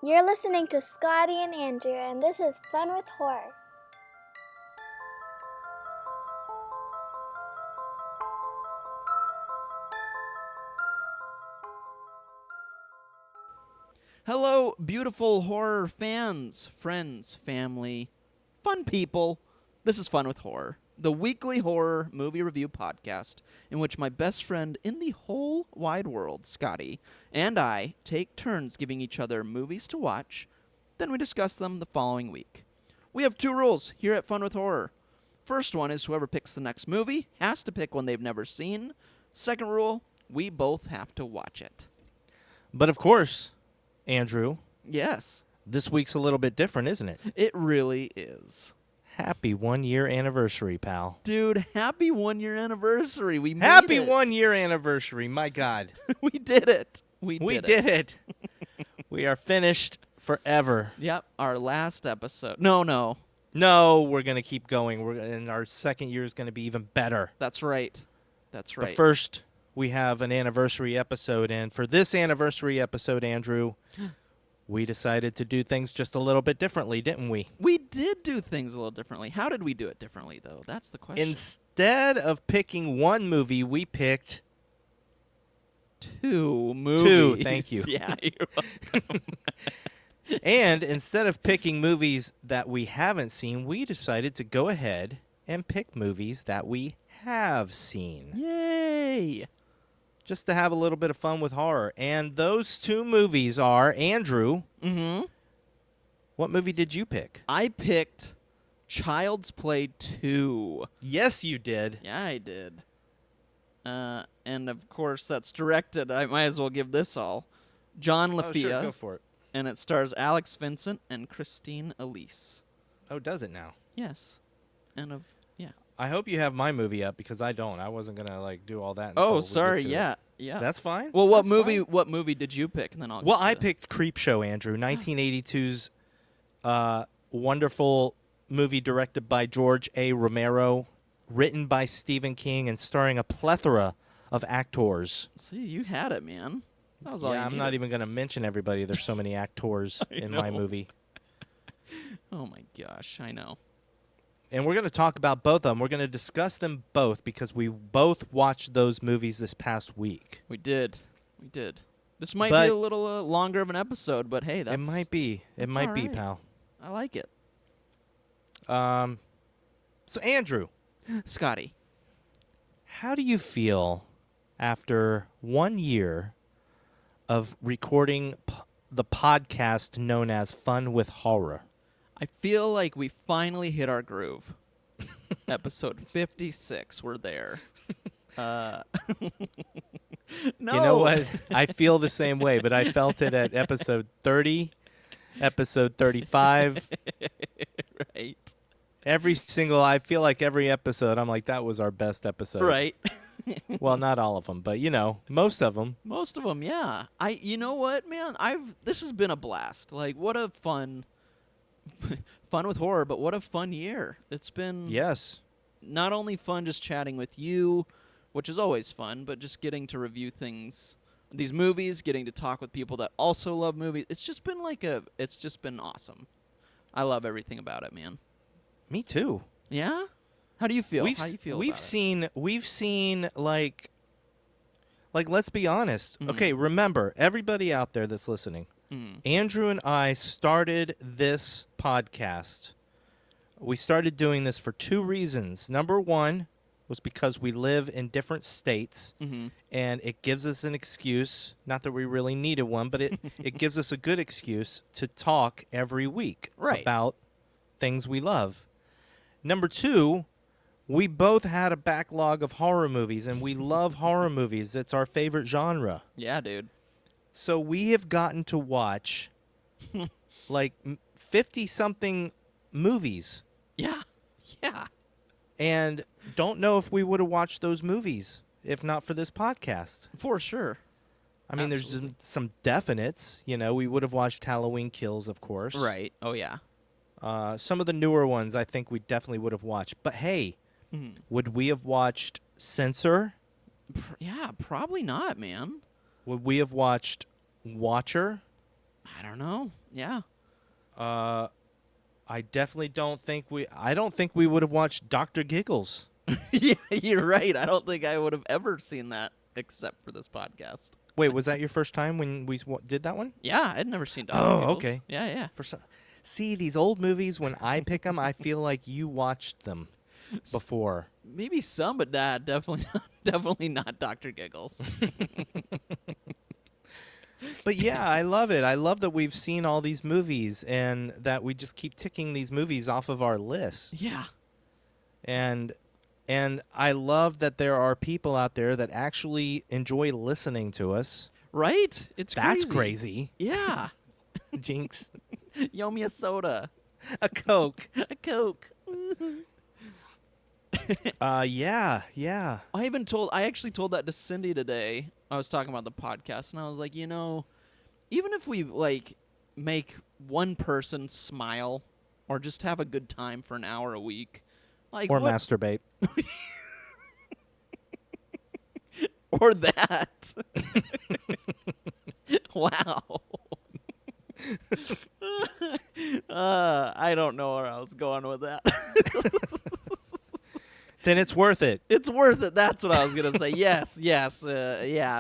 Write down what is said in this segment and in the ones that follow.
You're listening to Scotty and Andrew, and this is Fun with Horror. Hello, beautiful horror fans, friends, family, fun people. This is Fun with Horror, the weekly horror movie review podcast in which my best friend in the whole wide world, Scotty, and I take turns giving each other movies to watch, then we discuss them the following week. We have two rules here at Fun with Horror. First one is whoever picks the next movie has to pick one they've never seen. Second rule, we both have to watch it. But of course, Andrew, Yes, this week's a little bit different, isn't it? it really is. Happy 1-year anniversary, pal. Dude, happy 1-year anniversary. We made Happy it. 1-year anniversary, my God. We did it. We did it. We are finished forever. Yep, our last episode. No. No, we're going to keep going. And our second year is going to be even better. That's right. That's right. But first, we have an anniversary episode. And for this anniversary episode, Andrew, we decided to do things just a little bit differently, didn't we? We did do things a little differently. How did we do it differently, though? That's the question. Instead of picking one movie, we picked two movies. two. Thank you. Yeah, you're welcome. And instead of picking movies that we haven't seen, we decided to go ahead and pick movies that we have seen. Yay! Just to have a little bit of fun with horror. And those two movies are, Andrew, Mm-hmm. what movie did you pick? I picked Child's Play 2. Yes, you did. Yeah, I did. And of course, that's directed. I might as well give this all. John Lafia. Oh, sure, go for it. And it stars Alex Vincent and Christine Elise. Oh, does it now? Yes. And of yeah. I hope you have my movie up because I don't. I wasn't going to do all that until Oh, we get sorry. to it. Yeah. Yeah. That's fine. Well, what That's movie? fine. What movie did you pick? And then I'll. Well, get I to picked Creepshow, Andrew, 1982's wonderful movie directed by George A. Romero, written by Stephen King, and starring a plethora of actors. See, you had it, man. That was all. Yeah, you I'm needed. not even going to mention everybody. There's so many actors in my know. movie. Oh my gosh, I know. And we're going to talk about both of them. We're going to discuss them both because we both watched those movies this past week. We did. We did. This might But be a little longer of an episode, but hey, that's. It might be. It that's might all be, right. pal. I like it. So, Andrew, Scotty. how do you feel after 1 year of recording the podcast known as Fun with Horror? I feel like we finally hit our groove. Episode 56, we're there. No. You know what? I feel the same way, but I felt it at episode 30, episode 35. Right. I feel like every episode, I'm like, that was our best episode. Right. Well, not all of them, but, most of them. Most of them, yeah. You know what, man? This has been a blast. Like, what a fun with horror, but what a fun year. It's been Yes. not only fun just chatting with you, which is always fun, but just getting to review these movies, getting to talk with people that also love movies. It's just been it's just been awesome. I love everything about it, man. Me too. Yeah? How do you feel? We've How do you feel we've about seen like let's be honest. Mhm. Okay, remember everybody out there that's listening. it? Mm. Andrew and I started this podcast. We started doing this for two reasons. Number one was because we live in different states, Mm-hmm. and it gives us an excuse, not that we really needed one, but it gives us a good excuse to talk every week Right. about things we love. Number two, we both had a backlog of horror movies, and we love horror movies. It's our favorite genre. Yeah, dude. So we have gotten to watch like 50-something movies Yeah. Yeah. and don't know if we would have watched those movies if not for this podcast. For sure. I mean, Absolutely. there's some definites. We would have watched Halloween Kills, of course. Right. Oh, yeah. Some of the newer ones I think we definitely would have watched. But hey, Mhm. would we have watched Censor? Yeah, probably not, man. Would we have watched Watcher? I don't know. Yeah. I definitely don't think I don't think we would have watched Dr. Giggles. Yeah, you're right. I don't think I would have ever seen that except for this podcast. Wait, was that your first time when we did that one? Yeah, I'd never seen Dr. Oh, Giggles. okay. Yeah. See, these old movies, when I pick them, I feel like you watched them before. Maybe some, but definitely not Dr. Giggles. But yeah, I love it. I love that we've seen all these movies and that we just keep ticking these movies off of our list. Yeah. And I love that there are people out there that actually enjoy listening to us. Right? That's crazy. Yeah. Jinx. Yo me a soda. A Coke. A Coke. Yeah. I actually told that to Cindy today. I was talking about the podcast, and I was like, even if we like make one person smile or just have a good time for an hour a week, like Or masturbate. or that. Wow. I don't know where I was going with that. Then it's worth it. It's worth it. That's what I was gonna say. Yes. Yeah.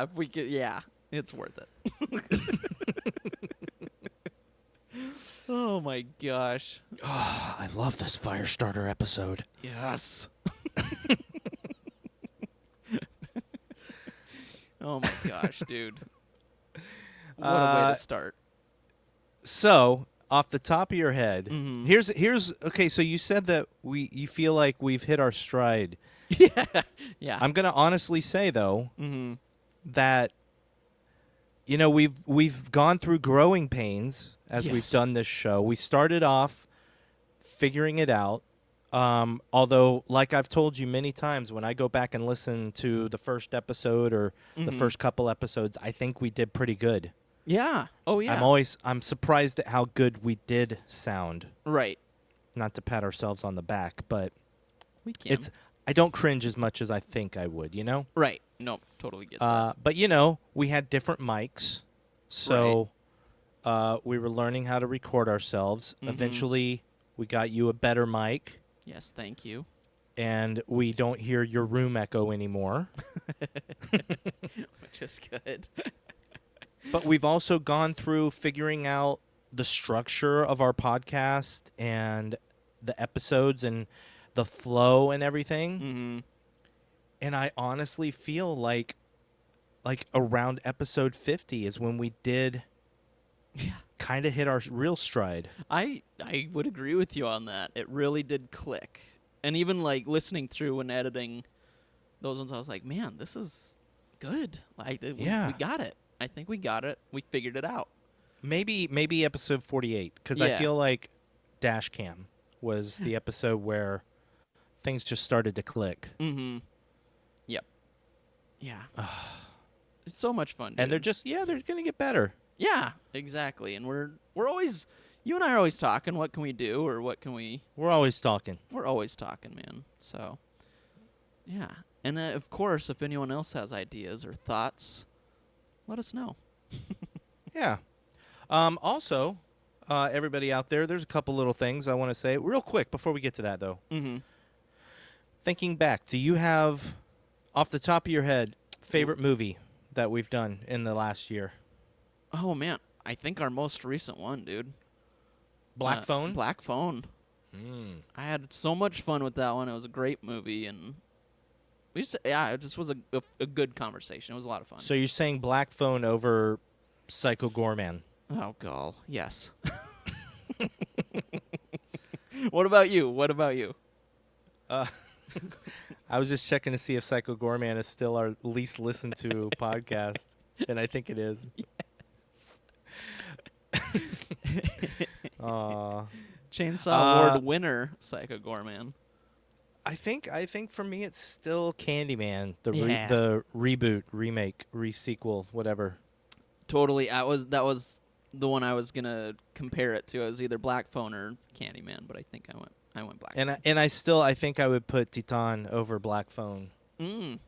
If we could, yeah, it's worth it. Oh my gosh. Oh, I love this Firestarter episode. Yes. Oh my gosh, dude. What a way to start. So, off the top of your head, Mhm. here's okay. So you said that you feel like we've hit our stride. Yeah. I'm gonna honestly say though Mm-hmm. that we've gone through growing pains as we've Yes. done this show. We started off figuring it out. Although, like I've told you many times, when I go back and listen to the first episode or the Mhm. first couple episodes, I think we did pretty good. Yeah. Oh yeah. I'm surprised at how good we did sound. Right. Not to pat ourselves on the back, but We can. I don't cringe as much as I think I would, Right. Nope. Totally get that. But we had different mics, so we were learning how to record ourselves. Mhm. Eventually, we got you a better mic, Yes. Thank you. and we don't hear your room echo anymore. Which is good. But we've also gone through figuring out the structure of our podcast and the episodes and the flow and everything. Mm-hmm. And I honestly feel like around episode 50 is when we did kind of hit our real stride. I would agree with you on that. It really did click. And even like listening through and editing those ones, I was like, man, this is good. Like we got it. I think we got it. We figured it out. Maybe episode 48, because I Yeah. feel like Dash Cam was the episode where things just started to click. Mm-hmm. Yep. Yeah. It's so much fun, dude. And they're going to get better. Yeah, exactly. And we're always, you and I are always talking, what can we do or what can we... We're always talking. We're always talking, man. So, yeah. And of course, if anyone else has ideas or thoughts, let us know. Yeah. Also, everybody out there, there's a couple little things I want to say real quick before we get to that, though. Mm-hmm. Thinking back, do you have, off the top of your head, favorite movie that we've done in the last year? Oh, man. I think our most recent one, dude. Black Phone? Black Phone. Mm. I had so much fun with that one. It was a great movie, and it just was a good conversation. It was a lot of fun. So you're saying Black Phone over Psycho Gorman? Oh, gall. Yes. What about you? I was just checking to see if Psycho Gorman is still our least listened to podcast, and I think it is. Aw. Chainsaw Award winner, Psycho Gorman. I think for me it's still Candyman, the Yeah. the reboot, remake, re-sequel, whatever. Totally. That was the one I was gonna compare it to. It was either Black Phone or Candyman, but I think I went Black. And I think I would put Titan over Black Phone. Mm.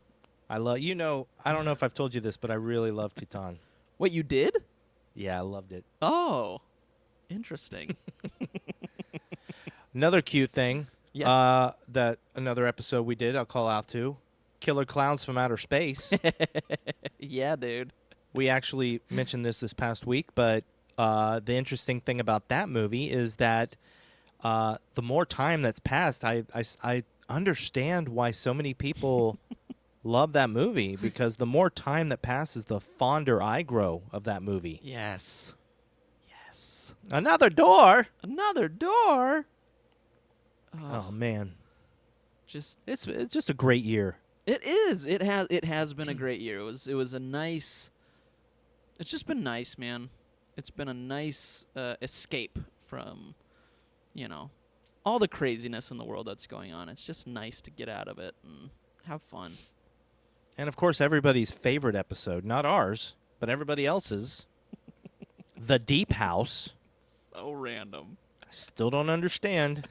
I love I don't know if I've told you this, but I really love Titan. What, you did? Yeah, I loved it. Oh. Interesting. Another cute thing. Yes. That another episode we did, I'll call out to. Killer Clowns from Outer Space. Yeah, dude. We actually mentioned this past week, but the interesting thing about that movie is that the more time that's passed, I understand why so many people love that movie, because the more time that passes, the fonder I grow of that movie. Yes. Yes. Another door. Another door. Oh man, Just it's just a great year. it is. It has been a great year. It was a nice. It's just been nice, man. It's been a nice escape from, all the craziness in the world that's going on. It's just nice to get out of it and have fun. And of course, everybody's favorite episode, not ours, but everybody else's, The Deep House. So random. I still don't understand.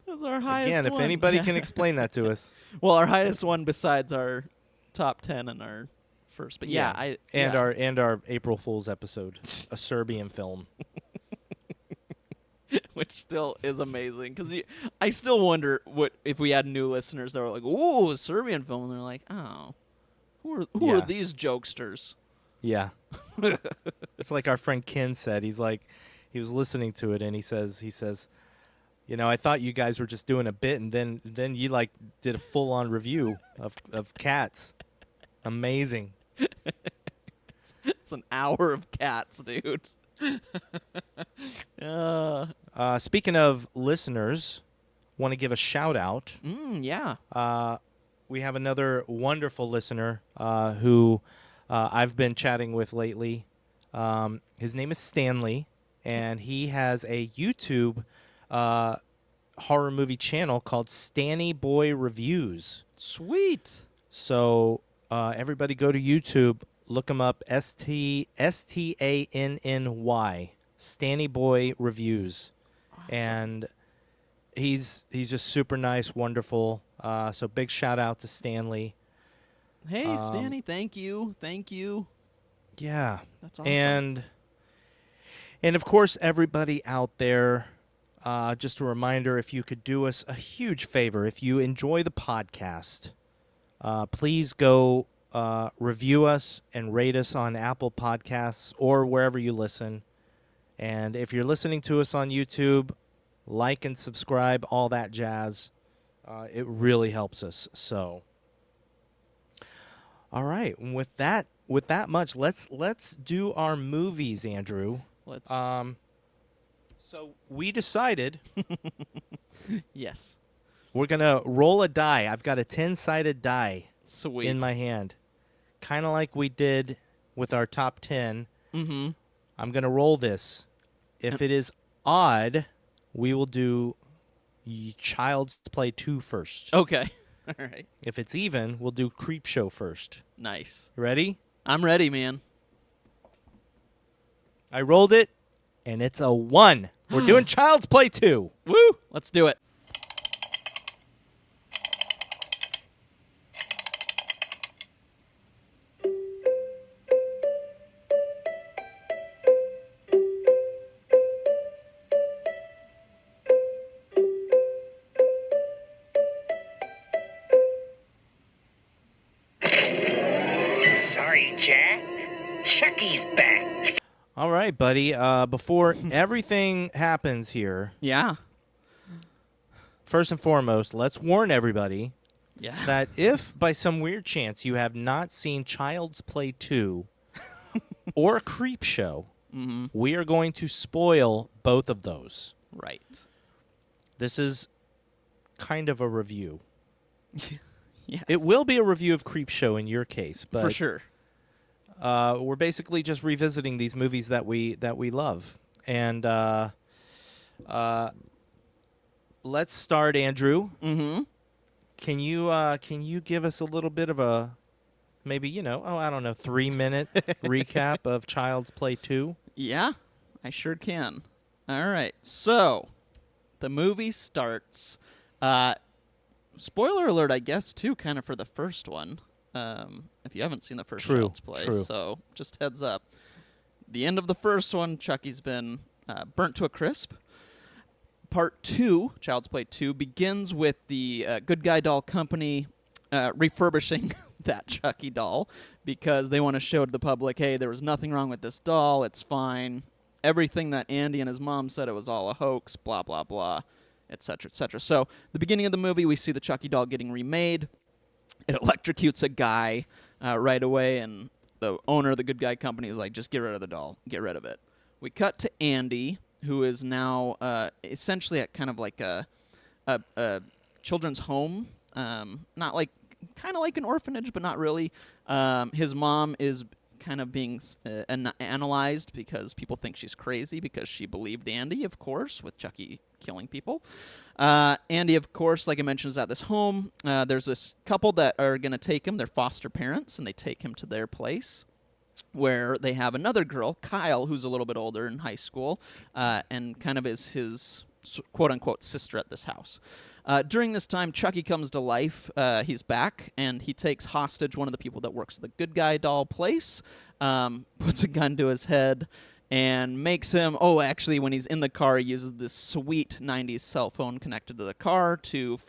That's our highest Again, if one. anybody can explain that to us. Well, our highest one besides our top 10 and our first. But our April Fool's episode, a Serbian film. which still is amazing because I still wonder what if we had new listeners that were like, "Ooh, a Serbian film," and they're like, "Oh, who are these jokesters?" Yeah. It's like our friend Ken said. He was listening to it and he says, I thought you guys were just doing a bit, and then you did a full on review of Cats. Amazing. It's an hour of Cats, dude. Speaking of listeners, want to give a shout out. Yeah. We have another wonderful listener who I've been chatting with lately. His name is Stanley, and he has a YouTube horror movie channel called Stanny Boy Reviews. Sweet. So everybody go to YouTube, look him up, Stanny, Stanny Boy Reviews. Awesome. And he's just super nice, wonderful. So big shout out to Stanley. Hey, Stanny, thank you. Yeah. That's awesome. And of course, everybody out there, just a reminder, if you could do us a huge favor, if you enjoy the podcast, please go review us and rate us on Apple Podcasts or wherever you listen. And if you're listening to us on YouTube, like and subscribe, all that jazz. It really helps us. So, all right. And with that much, let's do our movies, Andrew. Let's. So we decided. Yes. We're gonna roll a die. I've got a 10-sided die. Sweet. In my hand, kind of like we did with our top 10. Mm-hmm. I'm gonna roll this. If it is odd, we will do Child's Play 2 first. Okay. All right. If it's even, we'll do Creepshow first. Nice. You ready? I'm ready, man. I rolled it, and it's a 1. We're doing Child's Play 2. Woo! Let's do it. Sorry, Jack. Chucky's back. All right, buddy. Before everything happens here, Yeah. first and foremost, let's warn everybody Yeah. that if by some weird chance you have not seen Child's Play 2 or Creepshow, we are going to spoil both of those. Right. This is kind of a review. Yes. It will be a review of Creepshow in your case, but For sure. we're basically just revisiting these movies that we love. And let's start, Andrew. Mm-hmm. Can you give us a little bit of a maybe 3-minute recap of Child's Play 2? Yeah, I sure can. All right. So, the movie starts. Spoiler alert, I guess, too, kind of for the first one. If you haven't seen the first Child's Play, True. so just heads up. the end of the first one, Chucky's been burnt to a crisp. Part 2, Child's Play 2, begins with the Good Guy Doll Company refurbishing that Chucky doll because they want to show to the public, hey, there was nothing wrong with this doll, it's fine. Everything that Andy and his mom said, it was all a hoax, blah, blah, blah, etc., etc. So, the beginning of the movie, we see the Chucky doll getting remade. It electrocutes a guy right away, and the owner of the Good Guy Company is like, just get rid of the doll, get rid of it. We cut to Andy, who is now essentially at kind of like a children's home, not like, kind of like an orphanage, but not really. His mom is kind of being analyzed because people think she's crazy because she believed Andy, of course, with Chucky killing people. Andy, of course, like I mentioned, is at this home. There's this couple that are going to take him. They're foster parents, and they take him to their place, where they have another girl, Kyle, who's a little bit older in high school, and kind of is his quote-unquote sister at this house. During this time, Chucky comes to life. He's back, and he takes hostage one of the people that works at the Good Guy Doll place, puts a gun to his head, and makes him... Oh, actually, when he's in the car, he uses this sweet 90s cell phone connected to the car to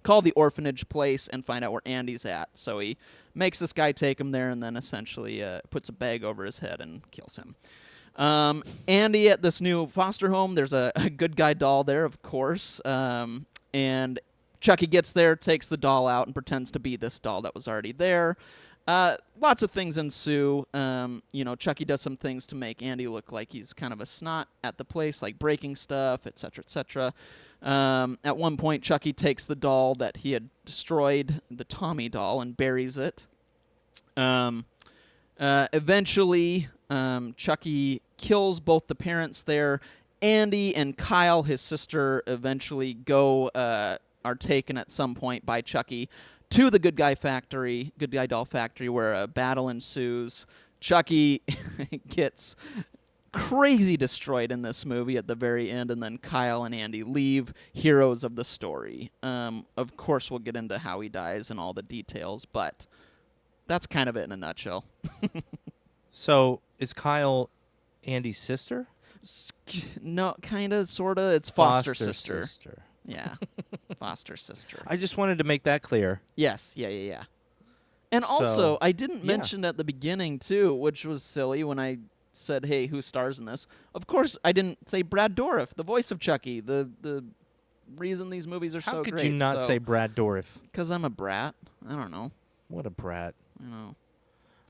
call the orphanage place and find out where Andy's at. So he makes this guy take him there and then essentially puts a bag over his head and kills him. Andy at this new foster home, there's a Good Guy doll there, of course, and Chucky gets there, takes the doll out, and pretends to be this doll that was already there. Lots of things ensue. Chucky does some things to make Andy look like he's kind of a snot at the place, like breaking stuff, etc., etc. At one point, Chucky takes the doll that he had destroyed, the Tommy doll, and buries it. Eventually, Chucky kills both the parents there. Andy and Kyle, his sister, eventually are taken at some point by Chucky to the Good Guy Doll Factory, where a battle ensues. Chucky gets crazy destroyed in this movie at the very end, and then Kyle and Andy leave, heroes of the story. Of course, we'll get into how he dies and all the details, but that's kind of it in a nutshell. So, is Kyle Andy's sister? No, kind of, sort of. It's foster sister. Yeah, foster sister. I just wanted to make that clear. Yes, yeah. And also, I didn't mention at the beginning, too, which was silly when I said, hey, who stars in this? Of course, I didn't say Brad Dourif, the voice of Chucky, the reason these movies are so great. How could you not say Brad Dourif? Because I'm a brat. I don't know. What a brat. I know.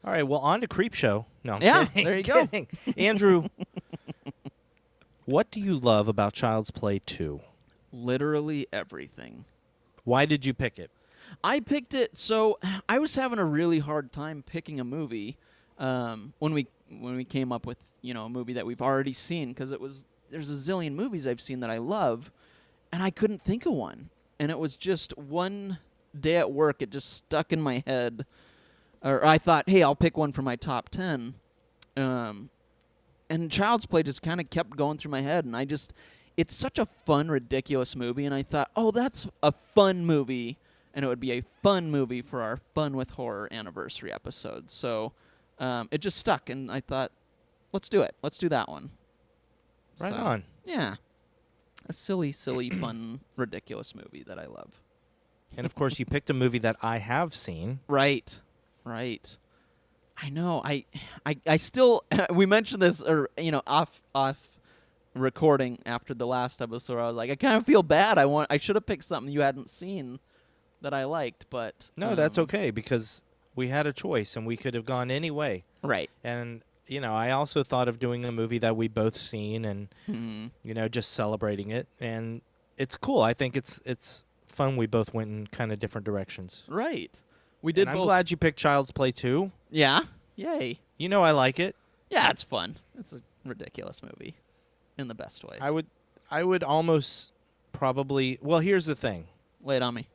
All right, well, on to Creepshow. No, I'm yeah, kidding, there you kidding. Go. Andrew, what do you love about Child's Play 2? Literally everything. Why did you pick it? I picked it, so I was having a really hard time picking a movie when we came up with, a movie that we've already seen, because there's a zillion movies I've seen that I love, and I couldn't think of one. And it was just one day at work, it just stuck in my head. Or I thought, hey, I'll pick one for my top 10. And Child's Play just kind of kept going through my head, and it's such a fun, ridiculous movie, and I thought, oh, that's a fun movie, and it would be a fun movie for our Fun with Horror anniversary episode. So it just stuck, and I thought, let's do it. Let's do that one. Right on. Yeah. A silly, fun, ridiculous movie that I love. And, of course, you picked a movie that I have seen. Right. I know. I still we mentioned this off recording after the last episode. I was like, I kind of feel bad. I should have picked something you hadn't seen that I liked, but no, that's okay, because we had a choice and we could have gone any way. Right. And I also thought of doing a movie that we both seen and just celebrating it, and it's cool. I think it's fun. We both went in kind of different directions. Right. We did. And I'm glad you picked Child's Play 2. Yeah. Yay. I like it. Yeah, it's fun. It's a ridiculous movie in the best ways. I would almost probably... Well, here's the thing. Lay it on me.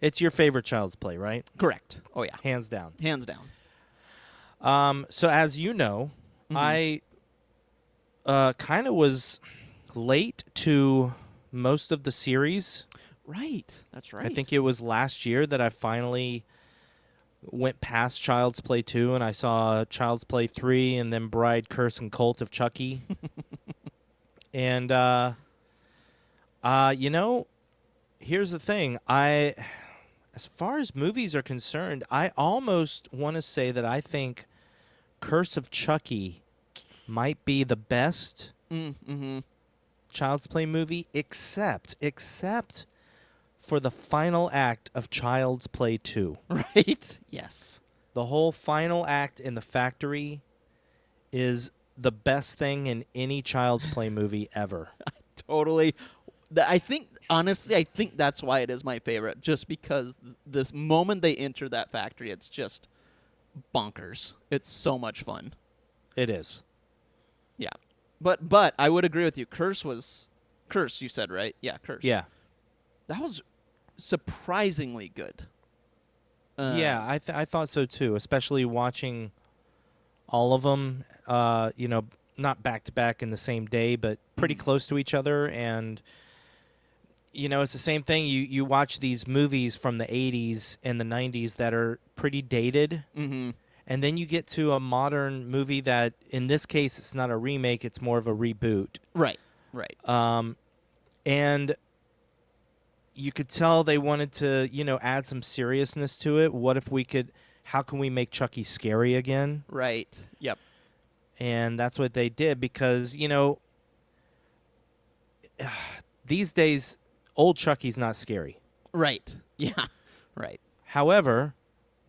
It's your favorite Child's Play, right? Correct. Oh, yeah. Hands down. Hands down. So as you know, I kind of was late to most of the series. Right. That's right. I think it was last year that I finally went past Child's Play 2 and I saw Child's Play 3 and then Bride, Curse, and Cult of Chucky. And, you know, here's the thing. As far as movies are concerned, I almost want to say that I think Curse of Chucky might be the best Child's Play movie, except for the final act of Child's Play 2. Right? Yes. The whole final act in the factory is the best thing in any Child's Play movie ever. Totally. I think, honestly, I think that's why it is my favorite, just because the moment they enter that factory, it's just bonkers. It's so much fun. It is. Yeah. But I would agree with you. Curse, you said, right? Yeah, Curse. Yeah. That was surprisingly good. Yeah, I thought so too, especially watching all of them, you know, not back-to-back in the same day, but pretty close to each other. And, you know, it's the same thing. You watch these movies from the 80s and the 90s that are pretty dated. Mm-hmm. And then you get to a modern movie that, in this case, it's not a remake. It's more of a reboot. Right. And you could tell they wanted to, you know, add some seriousness to it. How can we make Chucky scary again? Right. Yep. And that's what they did because, you know, these days, old Chucky's not scary. Right. Yeah. Right. However,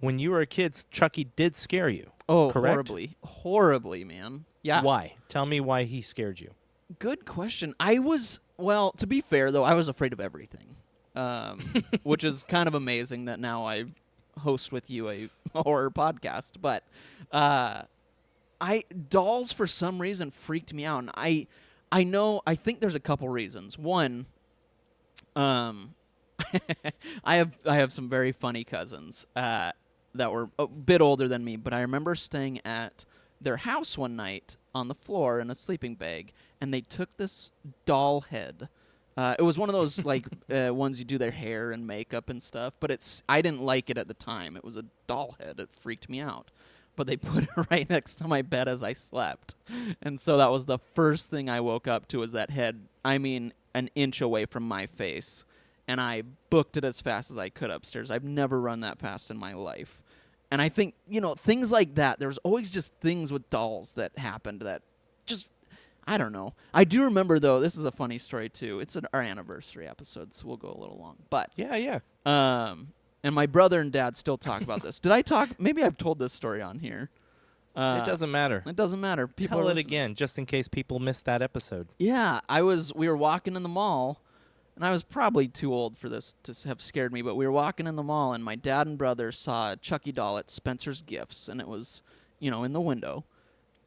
when you were a kid, Chucky did scare you. Oh, correct? Horribly, man. Yeah. Why? Tell me why he scared you. Good question. Well, to be fair, though, I was afraid of everything, which is kind of amazing that now I host with you a horror podcast. But dolls, for some reason, freaked me out. And I think there's a couple reasons. One, I have some very funny cousins that were a bit older than me, but I remember staying at their house one night on the floor in a sleeping bag, and they took this doll head. It was one of those like ones you do their hair and makeup and stuff, but I didn't like it at the time. It was a doll head. It freaked me out. But they put it right next to my bed as I slept. And so that was the first thing I woke up to, was that head, I mean, an inch away from my face. And I booked it as fast as I could upstairs. I've never run that fast in my life. And I think, you know, things like that, there's always just things with dolls that happened that just, I don't know. I do remember, though, this is a funny story, too. It's our anniversary episode, so we'll go a little long. But Yeah. and my brother and dad still talk about this. Did I talk? Maybe I've told this story on here. It doesn't matter. It doesn't matter. Tell it again, just in case people missed that episode. Yeah, we were walking in the mall, and I was probably too old for this to have scared me, but we were walking in the mall, and my dad and brother saw a Chucky doll at Spencer's Gifts, and it was, you know, in the window.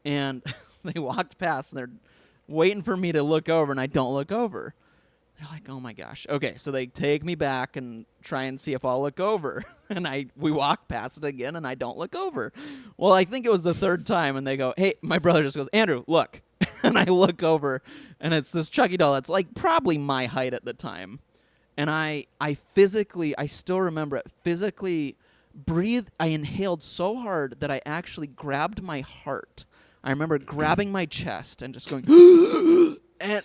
And they walked past, and they're waiting for me to look over, and I don't look over. They're like, oh, my gosh. Okay, so they take me back and try and see if I'll look over. And we walk past it again, and I don't look over. Well, I think it was the third time, and they go, hey, my brother just goes, Andrew, look. And I look over, and it's this Chucky doll that's like probably my height at the time. And I still remember it, physically breathed. I inhaled so hard that I actually grabbed my heart. I remember grabbing my chest and just going, and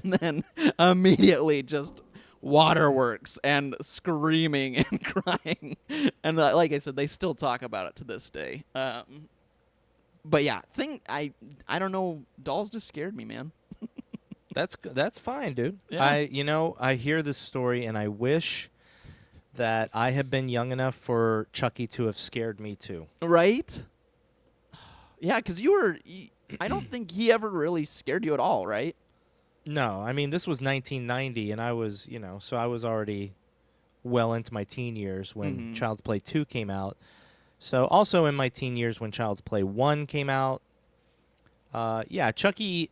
then immediately just waterworks and screaming and crying. And like I said, they still talk about it to this day. But yeah, I don't know. Dolls just scared me, man. That's fine, dude. Yeah. I hear this story, and I wish that I had been young enough for Chucky to have scared me too. Right? Yeah, because I don't think he ever really scared you at all, right? No, I mean, this was 1990, and I was, so I was already well into my teen years when Child's Play 2 came out. So also in my teen years when Child's Play 1 came out. Yeah, Chucky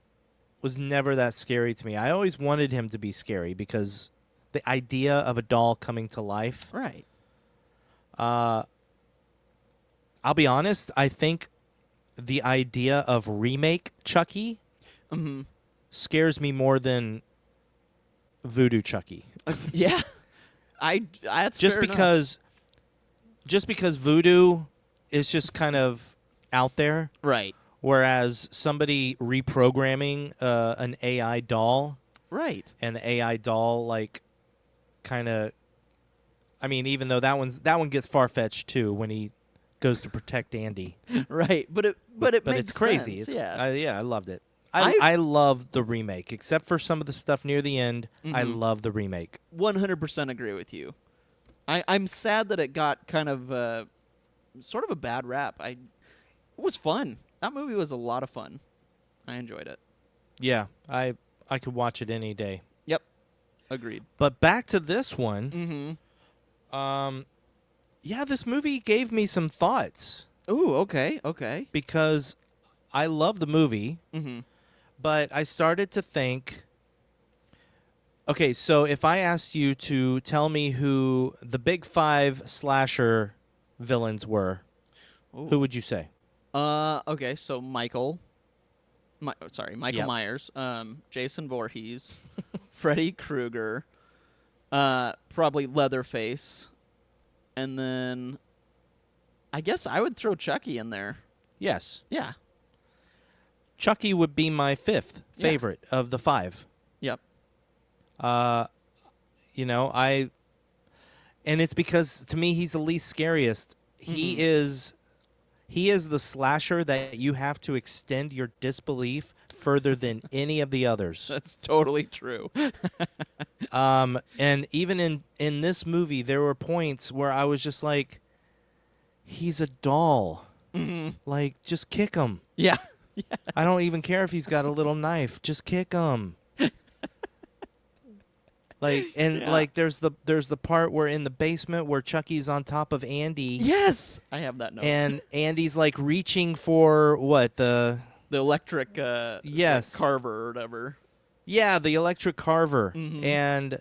was never that scary to me. I always wanted him to be scary because the idea of a doll coming to life. Right. I'll be honest, I think the idea of remake Chucky scares me more than Voodoo Chucky. Yeah. That's just fair because just because voodoo is just kind of out there, Right. whereas somebody reprogramming an AI doll, Right. and the AI doll like kind of, I mean, even though that one gets far fetched too when he goes to protect Andy. Right. But it makes it's crazy. sense. It's, yeah. I loved it. I- I love the remake, except for some of the stuff near the end. I Mhm. love the remake. 100% agree with you. I'm sad that it got kind of sort of a bad rap. It was fun. That movie was a lot of fun. I enjoyed it. Yeah, I could watch it any day. Yep. Agreed. But back to this one. Mm-hmm. Yeah, this movie gave me some thoughts Ooh, okay. Okay. because I love the movie, Mm-hmm. but I started to think, okay, so if I asked you to tell me who the big 5 slasher villains were, who would you say? Okay, so Michael Yep. Myers, Jason Voorhees, Freddy Krueger, probably Leatherface, and then I guess I would throw Chucky in there. Yes. Yeah. Chucky would be my 5th Yeah. favorite of the 5. Yep. You know, and it's because to me he's the least scariest. He is the slasher that you have to extend your disbelief further than any of the others. That's totally true. And even in this movie, there were points where I was just like, he's a doll. Like, just kick him. Yeah. I don't even care if he's got a little knife. Just kick him. Like, and Yeah. like there's the part where in the basement where Chucky's on top of Andy. Yes. I have that note. And Andy's like reaching for what, the electric Yes. carver or whatever. Yeah, the electric carver. Mhm.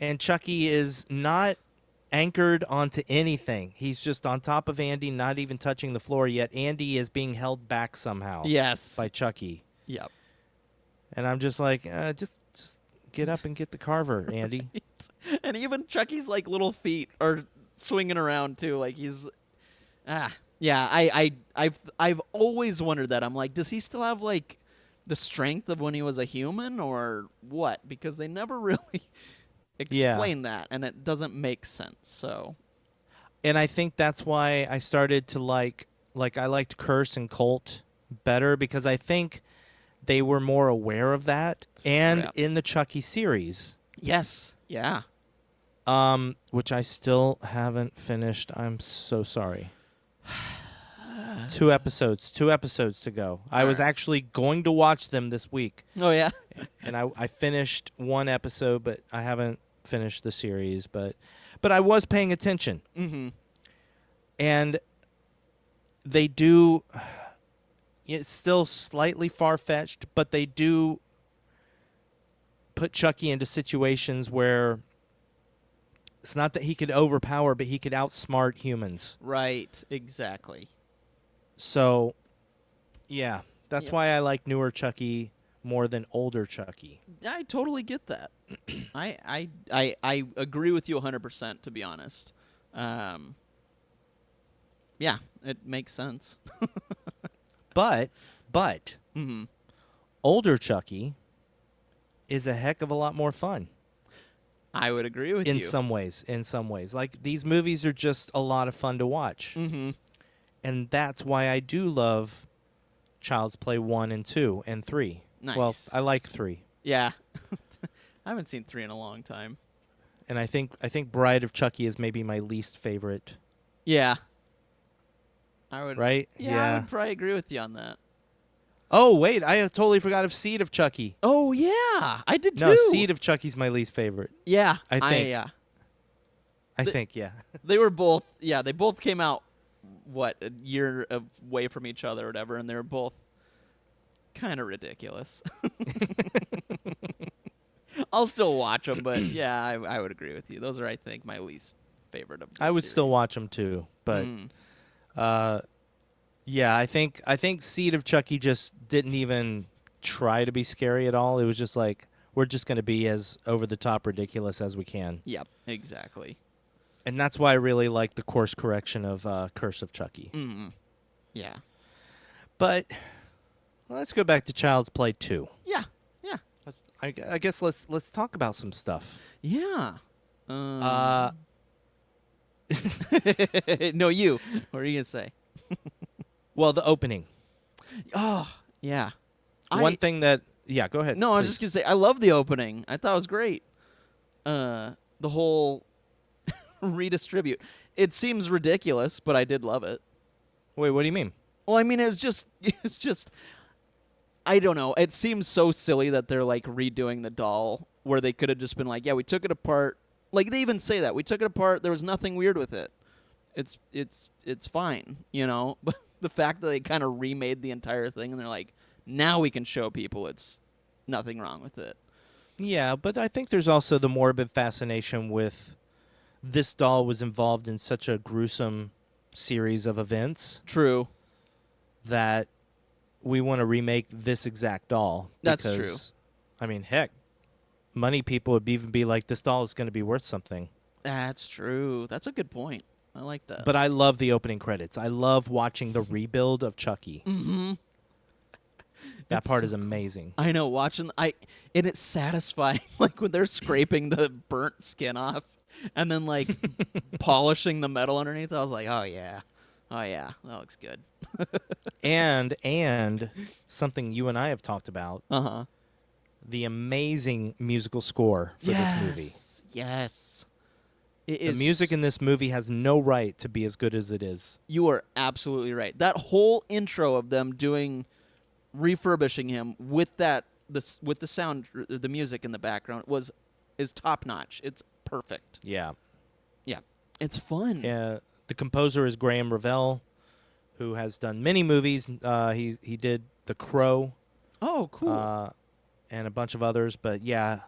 And Chucky is not anchored onto anything. He's just on top of Andy, not even touching the floor yet. Andy is being held back somehow Yes. by Chucky. Yep. And I'm just like, just get up and get the carver, Andy. And even Chucky's like little feet are swinging around too. Like he's yeah. I've always wondered that. I'm like, does he still have like the strength of when he was a human or what? Because they never really explain that, and it doesn't make sense. So And I think that's why I started to like I liked Curse and Colt better, because I think they were more aware of that. And Yeah. in the Chucky series, yes, yeah. which I still haven't finished. I'm so sorry. 2 episodes to go. I was right. actually going to watch them this week, Oh yeah. and I finished 1 episode, but I haven't finished the series. But I was paying attention, and they do. It's still slightly far-fetched, but they do put Chucky into situations where it's not that he could overpower, but he could outsmart humans. Right. Exactly. So, yeah, that's Yep. why I like newer Chucky more than older Chucky. I totally get that. I agree with you 100%. To be honest. Yeah, it makes sense. But Mm-hmm. older Chucky is a heck of a lot more fun I would agree with you. in some ways. Like, these movies are just a lot of fun to watch. Mm-hmm. And that's why I do love Child's Play 1 and 2 and 3. Nice. Well, I like 3. Yeah. I haven't seen 3 in a long time. And I think Bride of Chucky is maybe my least favorite. Yeah. I would. Right? Yeah, I would probably agree with you on that. Oh, wait, I totally forgot of Seed of Chucky. Oh yeah, I did too. No, Seed of Chucky's my least favorite. Yeah, I think. yeah. I think, yeah. They were both. Yeah, they both came out. What, a year away from each other or whatever, and they were both kind of ridiculous. I'll still watch them, but yeah, I would agree with you. Those are, I think, my least favorite of the I would still series. watch them too, but Mm. yeah, I think Seed of Chucky just didn't even try to be scary at all. It was just like, we're just going to be as over the top ridiculous as we can. Yep, exactly. And that's why I really like the course correction of Curse of Chucky. Mm. Yeah. But let's go back to Child's Play 2. Yeah. Yeah. I guess let's talk about some stuff. Yeah. Uh, No, you. What are you gonna say? well, the opening. Oh, yeah. One thing that go ahead. No, I was please. just gonna say I love the opening. I thought it was great. The whole redistribute. It seems ridiculous, but I did love it. Wait, what do you mean? Well, I mean, it's just. I don't know. It seems so silly that they're like redoing the doll, where they could have just been like, yeah, we took it apart. Like they even say that we took it apart. There was nothing weird with it. It's fine, you know. But the fact that they kind of remade the entire thing and they're like, now we can show people it's nothing wrong with it. Yeah, but I think there's also the morbid fascination with this doll was involved in such a gruesome series of events True. that we want to remake this exact doll. That's because, I mean, heck, money people would even be like, this doll is going to be worth something. That's true. That's a good point. I like that. But I love the opening credits. I love watching the rebuild of Chucky. Mm-hmm. That part is amazing. I know, and it's satisfying, like when they're scraping the burnt skin off and then like polishing the metal underneath. I was like, oh yeah, that looks good. and something you and I have talked about, the amazing musical score for this movie. Yes, The music in this movie has no right to be as good as it is. You are absolutely right. That whole intro of them refurbishing him with the sound, the music in the background is top notch. It's perfect. Yeah. Yeah, it's fun. The composer is Graeme Revell, who has done many movies. He did The Crow. Oh, cool. And a bunch of others. But yeah,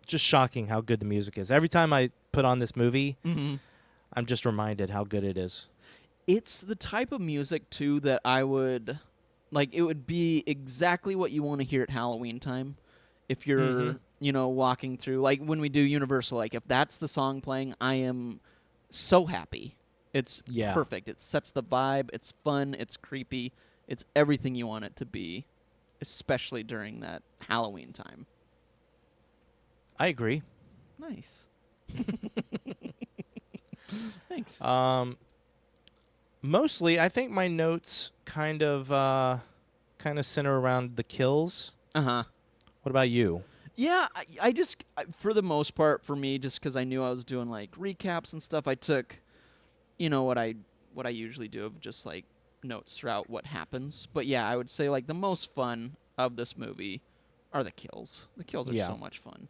just shocking how good the music is. Every time I put on this movie, I'm just reminded how good it is. It's the type of music too that I would like. It would be exactly what you want to hear at Halloween time. If you're, walking through, like when we do Universal, like if that's the song playing, I am so happy. It's perfect. It sets the vibe. It's fun. It's creepy. It's everything you want it to be, especially during that Halloween time. I agree. Nice. Thanks. Mostly, I think my notes kind of center around the kills. Uh-huh. What about you? Yeah, I just, for the most part, for me, just because I knew I was doing like recaps and stuff, I took, what I usually do of just like notes throughout what happens. But yeah, I would say like the most fun of this movie are the kills. The kills are so much fun.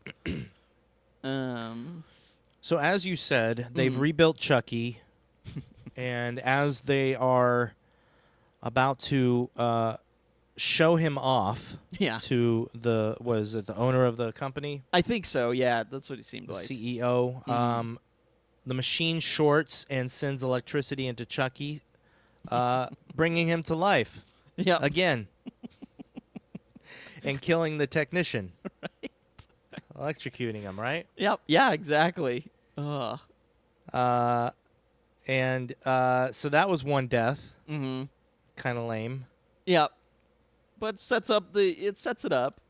So as you said, they've rebuilt Chucky, and as they are about to show him off to the owner of the company? I think so, yeah. That's what he seemed like. CEO. The machine shorts and sends electricity into Chucky, bringing him to life again. And killing the technician. Right. Electrocuting him, right? Yep. Yeah, exactly. Ugh. And so that was one death. Mm-hmm. Kind of lame. Yep. But it sets it up,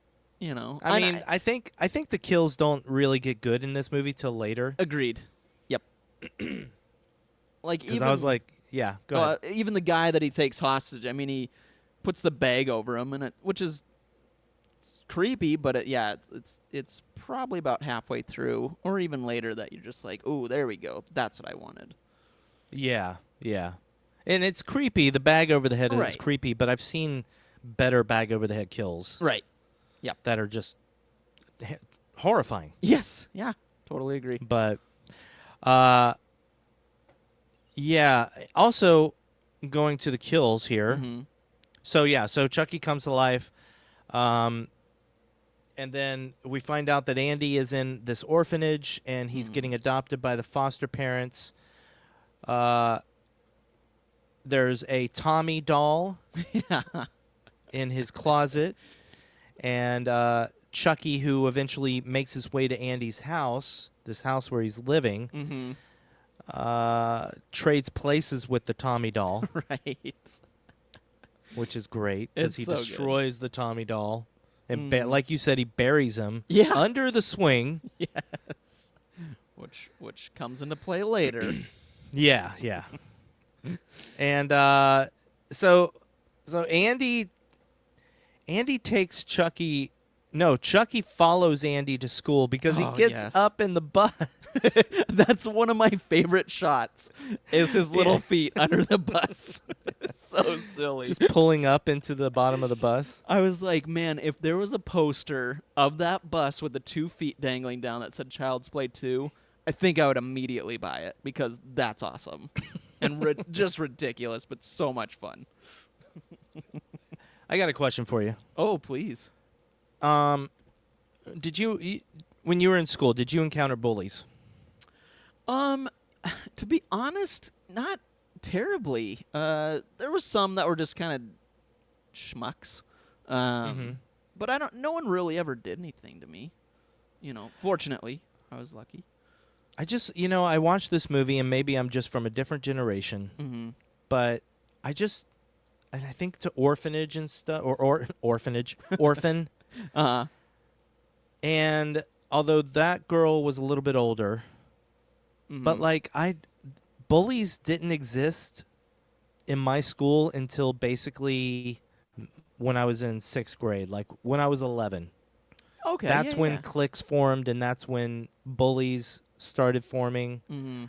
I mean, I think the kills don't really get good in this movie till later. Agreed. Yep. Like even I was like, yeah, go ahead. Even the guy that he takes hostage. I mean, he puts the bag over him, which is creepy, but it's probably about halfway through or even later that you're just like, "Ooh, there we go. That's what I wanted." Yeah. And it's creepy. The bag over the head is creepy, but I've seen better bag over the head kills. Right. Yep. That are just horrifying. Yes. Yeah. Totally agree. But yeah, also going to the kills here. Mm-hmm. So Chucky comes to life. And then we find out that Andy is in this orphanage, and he's getting adopted by the foster parents. There's a Tommy doll in his closet, and Chucky, who eventually makes his way to Andy's house, this house where he's living, trades places with the Tommy doll, Right. which is great because It's he so good. destroys the Tommy doll. And like you said, he buries him under the swing. Yes. Which comes into play later. Yeah. And so Andy takes Chucky. No, Chucky follows Andy to school because he gets up in the bus. That's one of my favorite shots. Is his little feet under the bus. So silly. Just pulling up into the bottom of the bus. I was like, man, if there was a poster of that bus with the 2 feet dangling down that said Child's Play 2, I think I would immediately buy it because that's awesome. And just ridiculous, but so much fun. I got a question for you. Oh, please. Did you when you were in school, did you encounter bullies? To be honest, not terribly. There was some that were just kind of schmucks. But no one really ever did anything to me. Fortunately, I was lucky. I just, I watched this movie, and maybe I'm just from a different generation, but I think to orphanage and stuff, or orphan. And although that girl was a little bit older, but bullies didn't exist in my school until basically when I was in 6th grade, like when I was 11. Okay. That's when cliques formed, and that's when bullies started forming.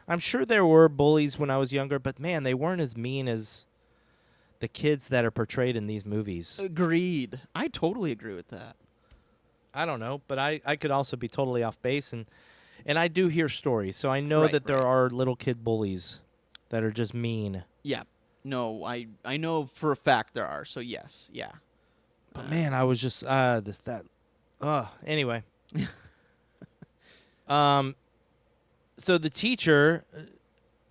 I'm sure there were bullies when I was younger, but man, they weren't as mean as the kids that are portrayed in these movies. Agreed. I totally agree with that. I don't know, but I could also be totally off base, and I do hear stories, so I know that there are little kid bullies that are just mean. Yeah. No, I know for a fact there are, so yes, yeah. But man, I was just anyway. So the teacher,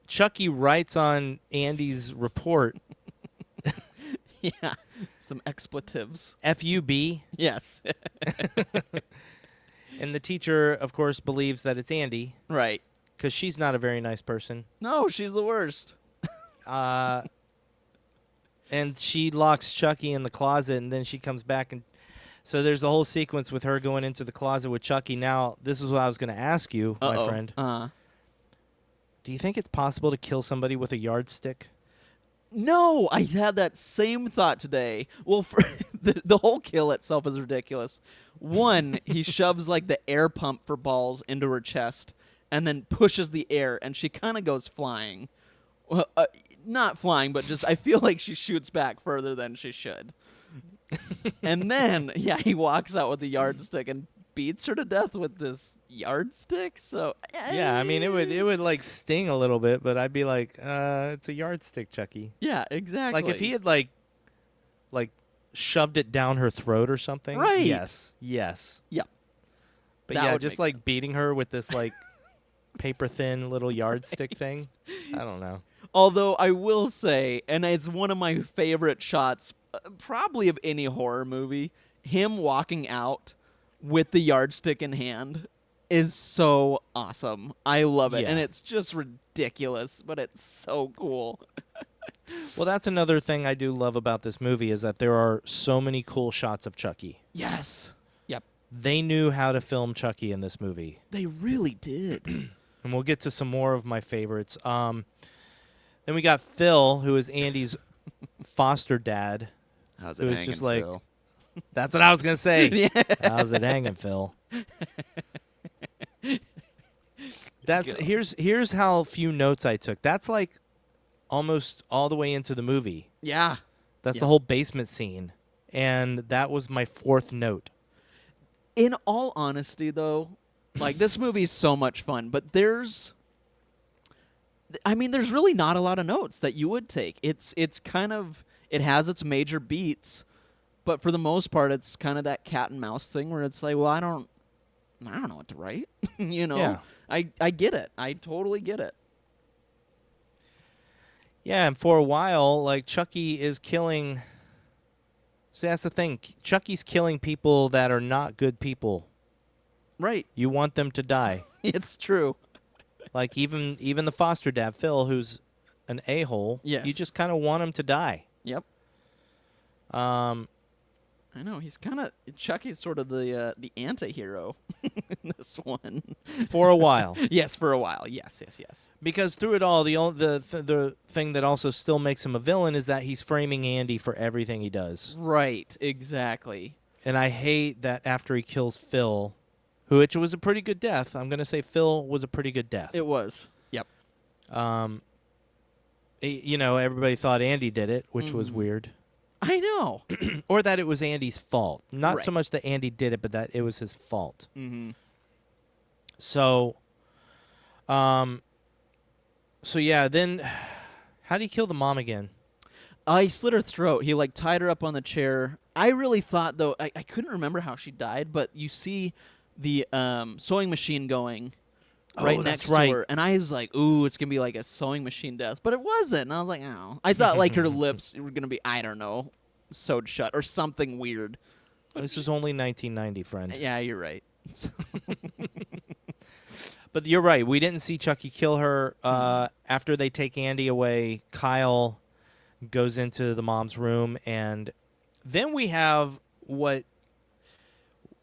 Chucky, writes on Andy's report. Yeah, some expletives. FUB. Yes. And the teacher, of course, believes that it's Andy. Right. Because she's not a very nice person. No, she's the worst. And she locks Chucky in the closet, and then she comes back. And so there's a whole sequence with her going into the closet with Chucky. Now, this is what I was going to ask you, my friend. Do you think it's possible to kill somebody with a yardstick? No, I had that same thought today. Well, the whole kill itself is ridiculous. One, he shoves the air pump for balls into her chest and then pushes the air, and she kind of goes flying. Well, not flying, but just I feel like she shoots back further than she should. And then, he walks out with the yardstick and beats her to death with this yardstick. So yeah, I mean it would sting a little bit, but I'd be like, it's a yardstick, Chucky. Yeah, exactly. Like if he had like shoved it down her throat or something. Right. Yes. Yeah. But That just make sense. beating her with this paper thin little yardstick thing. I don't know. Although I will say, and it's one of my favorite shots, probably of any horror movie, him walking out with the yardstick in hand is so awesome. I love it. Yeah. And it's just ridiculous, but it's so cool. Well, that's another thing I do love about this movie is that there are so many cool shots of Chucky. Yes. Yep. They knew how to film Chucky in this movie. They really did. And we'll get to some more of my favorites. Then we got Phil, who is Andy's foster dad. How's it hanging, just Phil? That's what I was going to say. Yeah. How's it hanging, Phil? Here's how few notes I took. That's almost all the way into the movie. Yeah. That's the whole basement scene. And that was my 4th note. In all honesty, though, this movie is so much fun, but there's really not a lot of notes that you would take. It's kind of, it has its major beats, but for the most part, it's kind of that cat and mouse thing where it's well, I don't know what to write. Yeah. I get it. I totally get it. Yeah, and for a while, Chucky is killing See, that's the thing. Chucky's killing people that are not good people. Right. You want them to die. It's true. Like even the foster dad, Phil, who's an a-hole. Yes. You just kind of want him to die. Yep. Um, I know he's kind of Chucky's sort of the anti-hero in this one. for a while. Yes, for a while. Yes. Because through it all, the thing that also still makes him a villain is that he's framing Andy for everything he does. Right. Exactly. And I hate that after he kills Phil, which was a pretty good death. I'm going to say Phil was a pretty good death. It was. Yep. Everybody thought Andy did it, which was weird. I know. Or that it was Andy's fault. Not so Right. much that Andy did it, but that it was his fault. Mm-hmm. So yeah, then how did he kill the mom again? He slit her throat. He tied her up on the chair. I really thought though I couldn't remember how she died, but you see the sewing machine going right next to her, and I was like, "Ooh, it's gonna be like a sewing machine death," but it wasn't. And I was like, "Oh," I thought her lips were gonna be, I don't know, sewed shut or something weird. This is only 1990, friend. Yeah, you're right. But you're right. We didn't see Chucky kill her. After they take Andy away, Kyle goes into the mom's room, and then we have what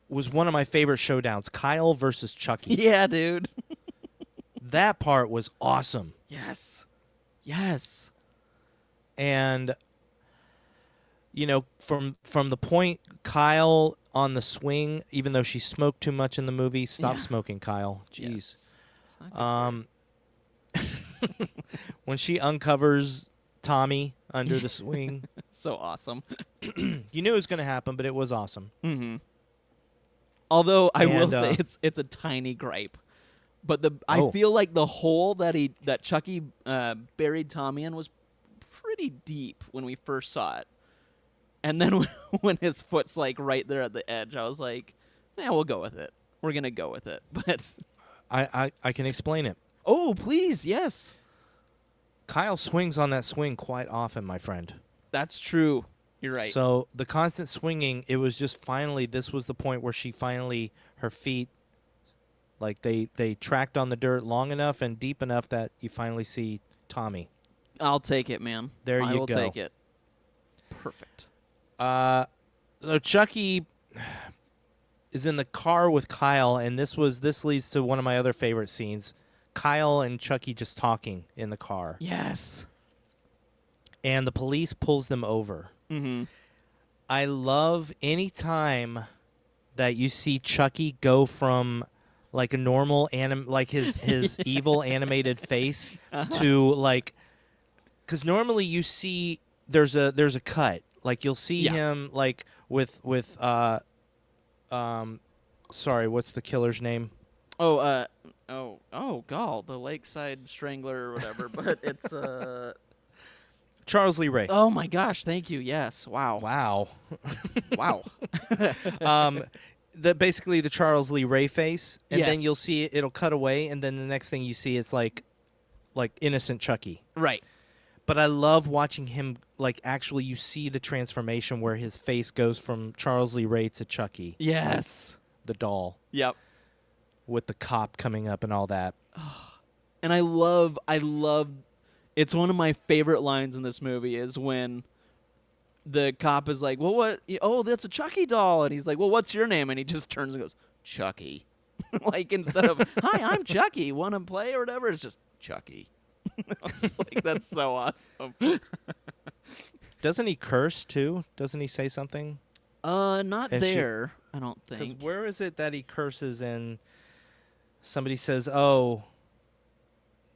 was one of my favorite showdowns, Kyle versus Chucky. Yeah, dude. That part was awesome. Yes. And from the point Kyle on the swing, even though she smoked too much in the movie, stop smoking, Kyle. Jeez. Yes. It's not good. When she uncovers Tommy under the swing, So awesome. you knew it was going to happen, but it was awesome. Mm-hmm. Although I will And, say it's a tiny gripe, but I feel like the hole that Chucky buried Tommy in was pretty deep when we first saw it, and then when his foot's right there at the edge, I was like, "Yeah, we'll go with it. We're gonna go with it." But I can explain it. oh, please, yes, Kyle swings on that swing quite often, my friend. that's true. You're right. So the constant swinging, it was just finally, this was the point where she finally, her feet, they tracked on the dirt long enough and deep enough that you finally see Tommy. I'll take it, man. There I you will go. take it. Perfect. So Chucky is in the car with Kyle, and this leads to one of my other favorite scenes. Kyle and Chucky just talking in the car. Yes. And the police pulls them over. Mm-hmm. I love any time that you see Chucky go from a normal his evil animated face to because normally you see there's a cut, you'll see him with sorry, what's the killer's name? Oh, God, the Lakeside Strangler or whatever, but it's Charles Lee Ray. Oh my gosh, thank you. Yes. Wow. Wow. Wow. Basically the Charles Lee Ray face, and then Yes. you'll see it'll cut away, and then the next thing you see is like innocent Chucky. Right. But I love watching him actually you see the transformation where his face goes from Charles Lee Ray to Chucky. Yes. The doll Yep. with the cop coming up and all that. And I love it's one of my favorite lines in this movie is when the cop is like, "Well, what? Oh, that's a Chucky doll." And he's like, "Well, what's your name?" And he just turns and goes, "Chucky." Instead of, "Hi, I'm Chucky. Want to play or whatever?" It's just Chucky. It's that's so awesome. Doesn't he curse too? Doesn't he say something? Not And there, I don't 'Cause think. where is it that he curses and somebody says, "Oh,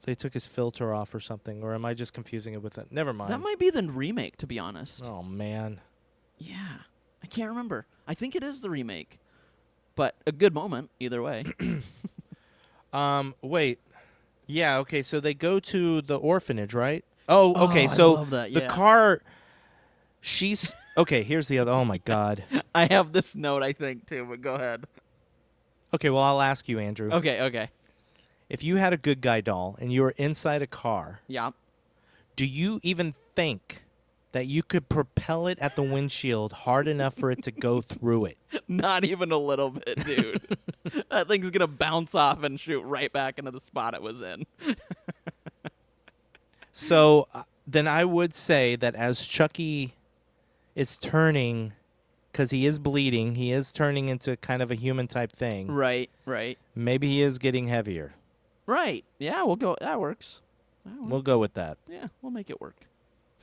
they took his filter off" or something? Or am I just confusing it with that? Never mind. That might be the remake, to be honest. Oh man. Yeah. I can't remember. I think it is the remake. But a good moment, either way. Wait. Yeah, okay, so they go to the orphanage, right? Oh, okay, I so love that, the yeah. car she's okay, here's the other. Oh my god. I have this note, I think, too, but go ahead. Okay, well, I'll ask you, Andrew. Okay. If you had a good guy doll and you were inside a car, Yeah. do you even think that you could propel it at the windshield hard enough for it to go through it. Not even a little bit, dude. That thing's going to bounce off and shoot right back into the spot it was in. So then I would say that as Chucky is turning, because he is bleeding, he is turning into kind of a human type thing. Right. Maybe he is getting heavier. Right. Yeah, we'll go. That works. We'll go with that. Yeah, we'll make it work.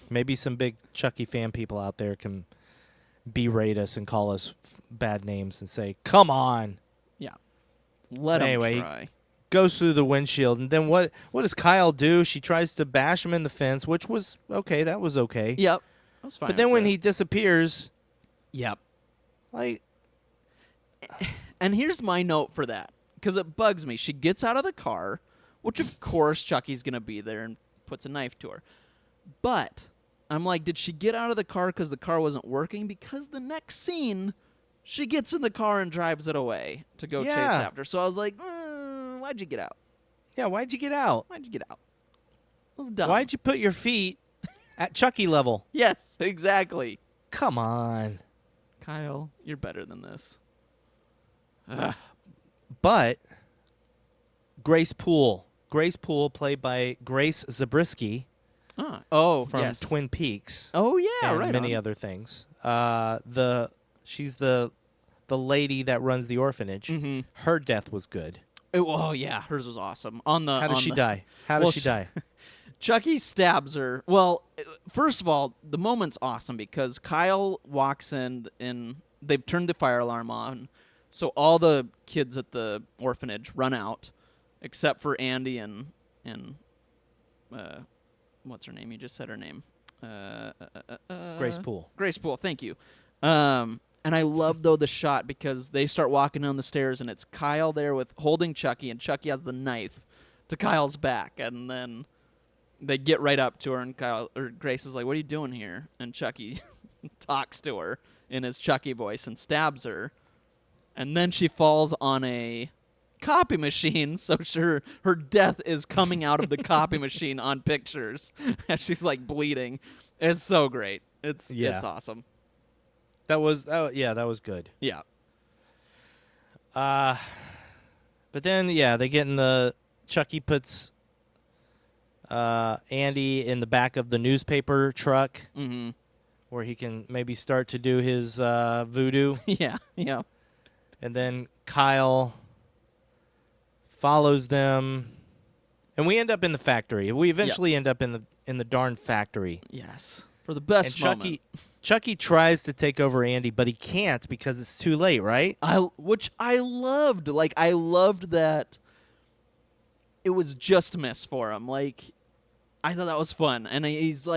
Maybe some big Chucky fan people out there can berate us and call us bad names and say, come on. Yeah. Let him Anyway, try. Goes through the windshield, and then what does Kyle do? She tries to bash him in the fence, which was okay. That was okay. Yep. That was fine. But then when he disappears, Yep. like, And here's my note for that, because it bugs me. She gets out of the car, which of course Chucky's going to be there and puts a knife to her. But I'm like, did she get out of the car because the car wasn't working? Because the next scene, she gets in the car and drives it away to go chase after. So I was like, why'd you get out? yeah, why'd you get out? Why'd you get out? It was dumb. Why'd you put your feet at Chucky level? Yes, exactly. Come on. Kyle, you're better than this. Ugh. But Grace Poole, played by Grace Zabriskie Oh, from yes. Twin Peaks. Oh, yeah, and right many on. other things. She's the lady that runs the orphanage. Mm-hmm. Her death was good. Oh, yeah, hers was awesome. How How does she die? How Well, does she die? Chucky stabs her. Well, first of all, the moment's awesome because Kyle walks in and they've turned the fire alarm on. So all the kids at the orphanage run out, except for Andy and what's her name? You just said her name. Grace Poole. Grace Poole. Thank you. And I love though the shot because they start walking down the stairs and it's Kyle there with holding Chucky and Chucky has the knife to Kyle's back and then they get right up to her and Grace is like, "What are you doing here?" And Chucky talks to her in his Chucky voice and stabs her. And then she falls on a copy machine, so her death is coming out of the copy machine on pictures as she's like bleeding. It's so great. It's awesome. That was good. Yeah. But then they get in the Chucky puts Andy in the back of the newspaper truck where he can maybe start to do his voodoo. Yeah. And then Kyle follows them, and we end up in the factory. We eventually end up in the darn factory. Yes. For the best moment. Chucky tries to take over Andy, but he can't because it's too late, right? Which I loved. Like, I loved that it was just a miss for him. Like, I thought that was fun. And he's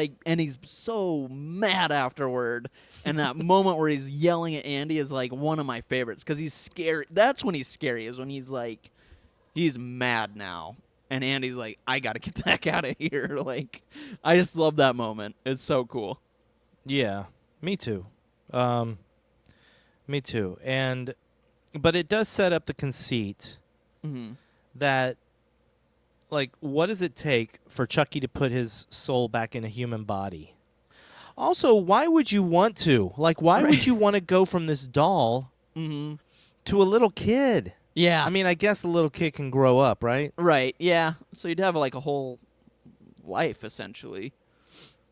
so mad afterward. And that moment where he's yelling at Andy is like one of my favorites because he's scary. That's when he's scary, is when he's like, he's mad now. And Andy's like, I got to get the heck out of here. Like, I just love that moment. It's so cool. Yeah, me too. But it does set up the conceit that, like, what does it take for Chucky to put his soul back in a human body? Also, why would you want to? Like, why would you want to go from this doll to a little kid? Yeah. I mean, I guess a little kid can grow up, right? Right, yeah. So you'd have, like, a whole life, essentially.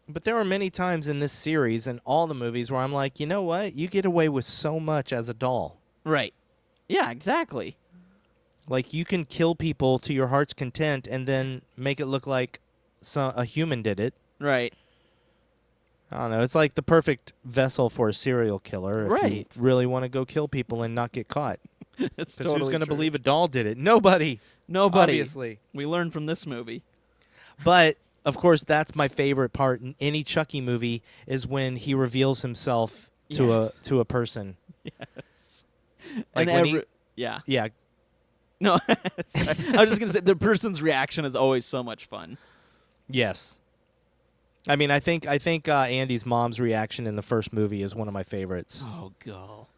But there are many times in this series and all the movies where I'm like, you know what? You get away with so much as a doll. Right. Yeah, exactly. Like, you can kill people to your heart's content and then make it look like a human did it. Right. I don't know. It's like the perfect vessel for a serial killer if you Right. really want to go kill people and not get caught. It's Because totally who's going to true. believe a doll did it? Nobody. Obviously. We learned from this movie. But, of course, that's my favorite part in any Chucky movie is when he reveals himself to a person. Yes. Like and when yeah. Yeah. No, sorry. I was just going to say, the person's reaction is always so much fun. Yes. I mean, I think Andy's mom's reaction in the first movie is one of my favorites. Oh, God.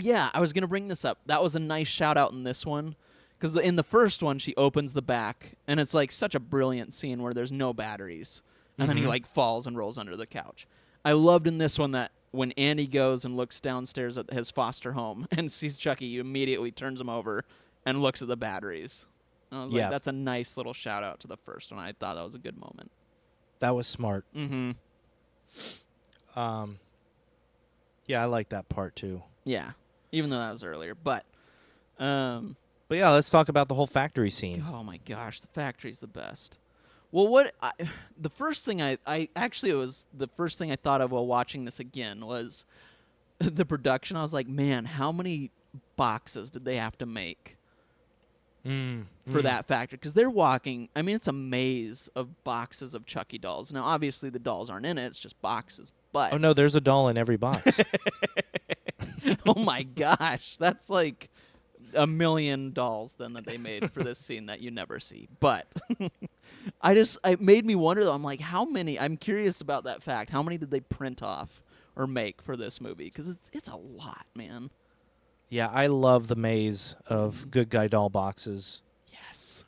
Yeah, I was going to bring this up. That was a nice shout-out in this one. Because in the first one, she opens the back, and it's like such a brilliant scene where there's no batteries. and then he like falls and rolls under the couch. I loved in this one that when Andy goes and looks downstairs at his foster home and sees Chucky, he immediately turns him over and looks at the batteries. I was like, that's a nice little shout out to the first one. I thought that was a good moment. That was smart. Mm-hmm. Yeah, I like that part too. Yeah, even though that was earlier. But yeah, let's talk about the whole factory scene. oh my gosh, the factory's the best. Well, the first thing it was the first thing I thought of while watching this again was the production. I was like, man, how many boxes did they have to make for that factory? Because they're walking, I mean, it's a maze of boxes of Chucky dolls. Now, obviously, the dolls aren't in it. It's just boxes. But Oh, no, there's a doll in every box. oh, my gosh. That's like a million dolls then that they made for this scene that you never see. But it made me wonder, though. I'm like, how many? I'm curious about that fact. How many did they print off or make for this movie? Because it's a lot, man. Yeah, I love the maze of good guy doll boxes. Yes.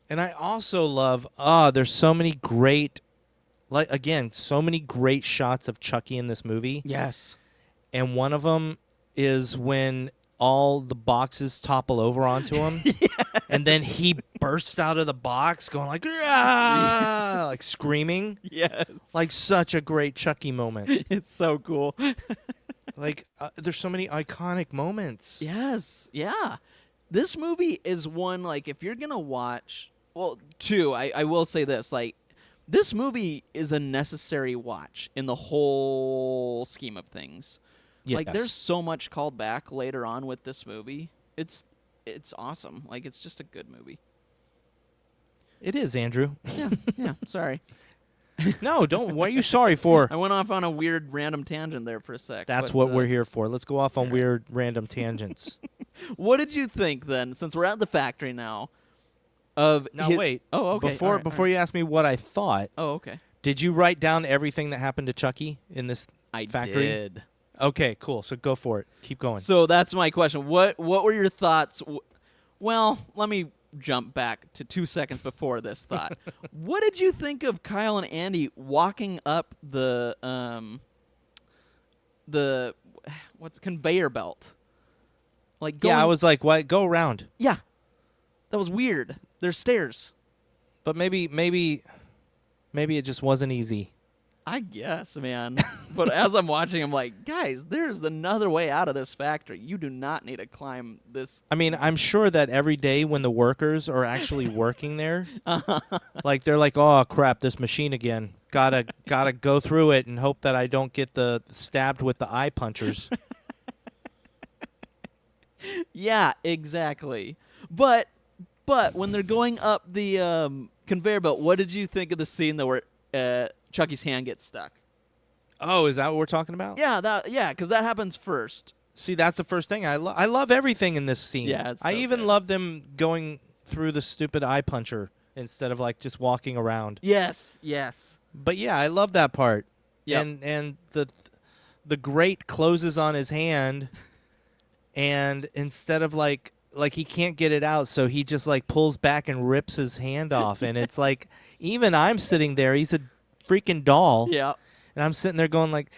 And I also love, there's so many great, so many great shots of Chucky in this movie. Yes. And one of them is when all the boxes topple over onto him. Yes. And then he bursts out of the box going like, "Ah!" like screaming. Yes. Like such a great Chucky moment. It's so cool. There's so many iconic moments. Yes. Yeah. This movie is one, like, if you're going to watch, well, two, I will say this, like, this movie is a necessary watch in the whole scheme of things. Yes. Like, there's so much called back later on with this movie. It's awesome. Like, it's just a good movie. It is, Andrew. Yeah, sorry. No, don't. What are you sorry for? I went off on a weird random tangent there for a sec. That's but, what we're here for. Let's go off on weird random tangents. What did you think then, since we're at the factory now? Wait. Oh, okay. Before you ask me what I thought, Oh, okay. did you write down everything that happened to Chucky in this factory? I did. Okay, cool. So go for it. Keep going. So that's my question. What were your thoughts? Well, let me jump back to 2 seconds before this thought. What did you think of Kyle and Andy walking up the what's conveyor belt? Like going, I was like, "What? Go around." Yeah, that was weird. There's stairs. But maybe it just wasn't easy. I guess, man. But as I'm watching, I'm like, guys, there's another way out of this factory. You do not need to climb this. I mean, I'm sure that every day when the workers are actually working there, like they're like, "Oh crap, this machine again. Gotta go through it and hope that I don't get stabbed with the eye punchers." Yeah, exactly. But when they're going up the conveyor belt, what did you think of the scene that where Chucky's hand gets stuck? Oh, is that what we're talking about? Yeah, because that happens first. See, that's the first thing. I love everything in this scene. Yeah, it's I so even good. love them going through the stupid eye puncher instead of like just walking around. Yes. But yeah, I love that part. Yep. And the grate closes on his hand, and instead of like he can't get it out, so he just like pulls back and rips his hand off, and it's like even I'm sitting there. He's a freaking doll. Yeah. And I'm sitting there going like,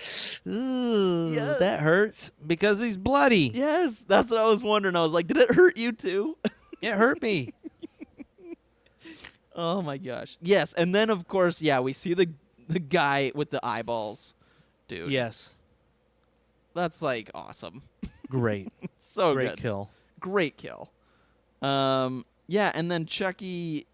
"Ooh, Yes. that hurts," because he's bloody. Yes, that's what I was wondering. I was like, did it hurt you too? It hurt me. Oh my gosh. Yes, and then of course, yeah, we see the guy with the eyeballs, dude. Yes. That's like awesome. Great. So Great good. kill. Great kill. Yeah, and then Chucky,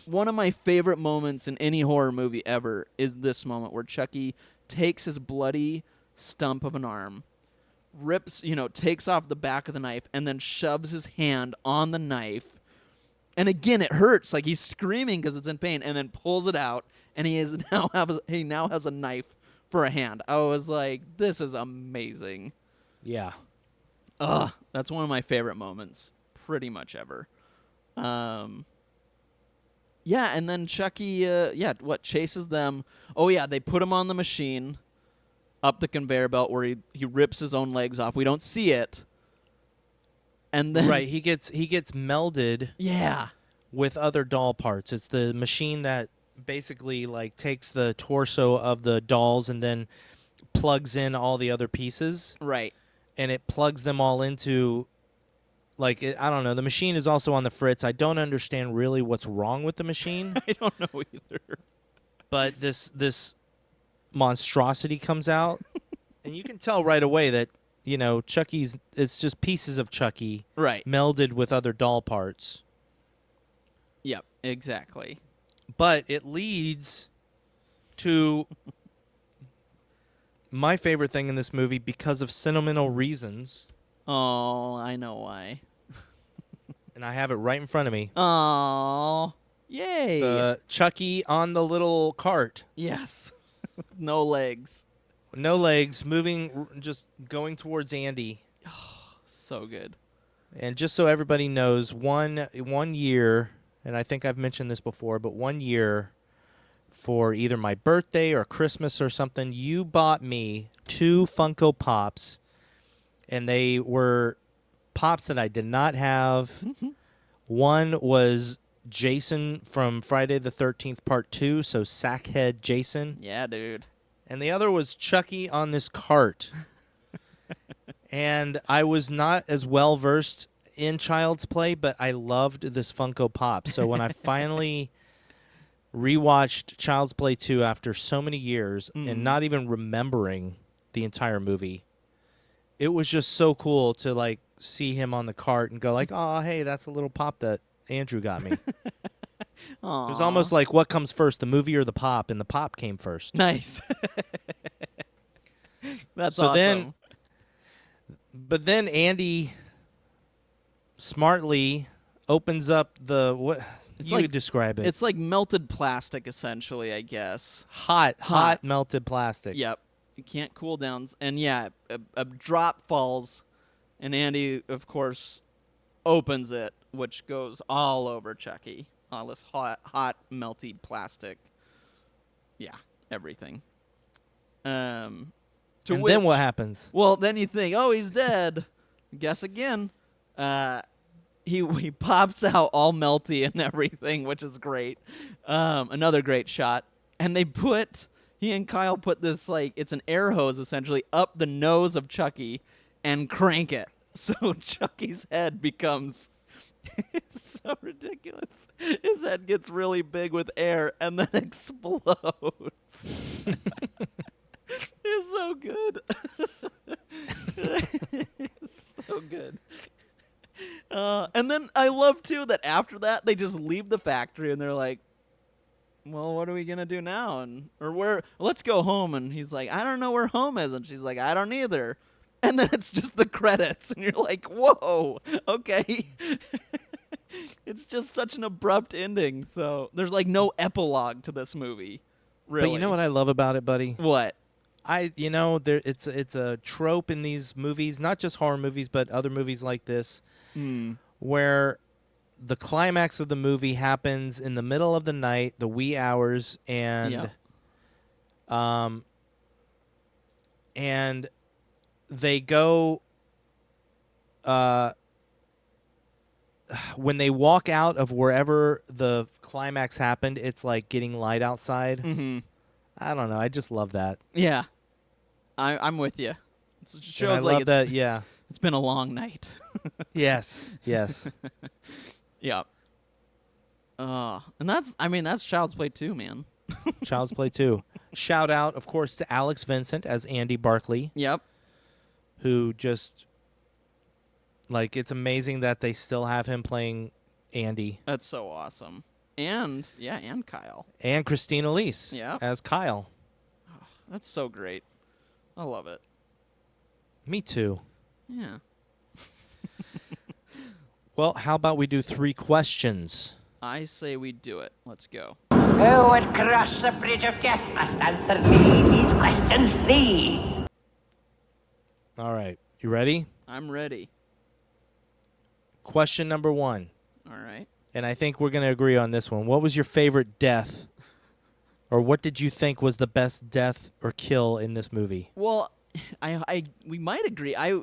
one of my favorite moments in any horror movie ever is this moment where Chucky takes his bloody stump of an arm, takes off the back of the knife, and then shoves his hand on the knife. And again, it hurts. Like he's screaming because it's in pain, and then pulls it out, and he now has a knife for a hand. I was like, this is amazing. Yeah. That's one of my favorite moments, pretty much ever. Yeah, and then Chucky, chases them. Oh, yeah, they put him on the machine up the conveyor belt where he rips his own legs off. We don't see it. And then Right, he gets melded yeah. with other doll parts. It's the machine that basically like takes the torso of the dolls and then plugs in all the other pieces. Right. And it plugs them all into, like, I don't know. The machine is also on the Fritz. I don't understand really what's wrong with the machine. I don't know either. But this monstrosity comes out, and you can tell right away that, Chucky's, it's just pieces of Chucky Right. melded with other doll parts. Yep, exactly. But it leads to my favorite thing in this movie because of sentimental reasons. Oh, I know why. And I have it right in front of me. Oh, yay. The Chucky on the little cart. Yes. No legs. No legs, just going towards Andy. So good. And just so everybody knows, one year, and I think I've mentioned this before, but 1 year for either my birthday or Christmas or something, you bought me 2 Funko Pops, and they were Pops that I did not have. One was Jason from Friday the 13th Part 2, so Sackhead Jason. Yeah, dude. And the other was Chucky on this cart. And I was not as well versed in Child's Play, but I loved this Funko Pop. So when I finally rewatched Child's Play 2 after so many years and not even remembering the entire movie, it was just so cool to like see him on the cart and go like, "Oh, hey, that's a little pop that Andrew got me." It was almost like what comes first, the movie or the pop, and the pop came first. Nice. That's so awesome. But then Andy smartly opens up the what? It's You like- would describe it. It's like melted plastic, essentially, I guess. hot melted plastic. Yep. You can't cool downs. And yeah, a drop falls, and Andy, of course, opens it, which goes all over Chucky. All this hot, melted plastic. Yeah, everything. And then what happens? Well, then you think, oh, he's dead. Guess again. He pops out all melty and everything, which is great. Another great shot. And he and Kyle put this, like, it's an air hose, essentially, up the nose of Chucky and crank it. So Chucky's head becomes... It's so ridiculous. His head gets really big with air and then explodes. It's so good. It's so good. And then I love, too, that after that, they just leave the factory and they're like, well, what are we going to do now? Let's go home. And he's like, I don't know where home is. And she's like, I don't either. And then it's just the credits. And you're like, whoa, okay. It's just such an abrupt ending. So there's like no epilogue to this movie. Really. But you know what I love about it, buddy? What? It's a trope in these movies, not just horror movies, but other movies like this, where the climax of the movie happens in the middle of the night, the wee hours, and and they go when they walk out of wherever the climax happened, it's like getting light outside. Mm-hmm. I don't know. I just love that. Yeah. I'm with you. It shows And I like love that. Yeah. It's been a long night. Yes. Yeah. And that's Child's Play 2, man. Child's Play 2. Shout out, of course, to Alex Vincent as Andy Barkley. Yep. Who just, like, it's amazing that they still have him playing Andy. That's so awesome. And Kyle. And Christine Elise Yep. as Kyle. That's so great. I love it. Me too. Yeah. Well, how about we do 3 questions? I say we do it. Let's go. Who would cross the bridge of death must answer me these questions 3. All right. You ready? I'm ready. Question number 1. All right. And I think we're going to agree on this one. What was your favorite death? Or what did you think was the best death or kill in this movie? Well, we might agree. I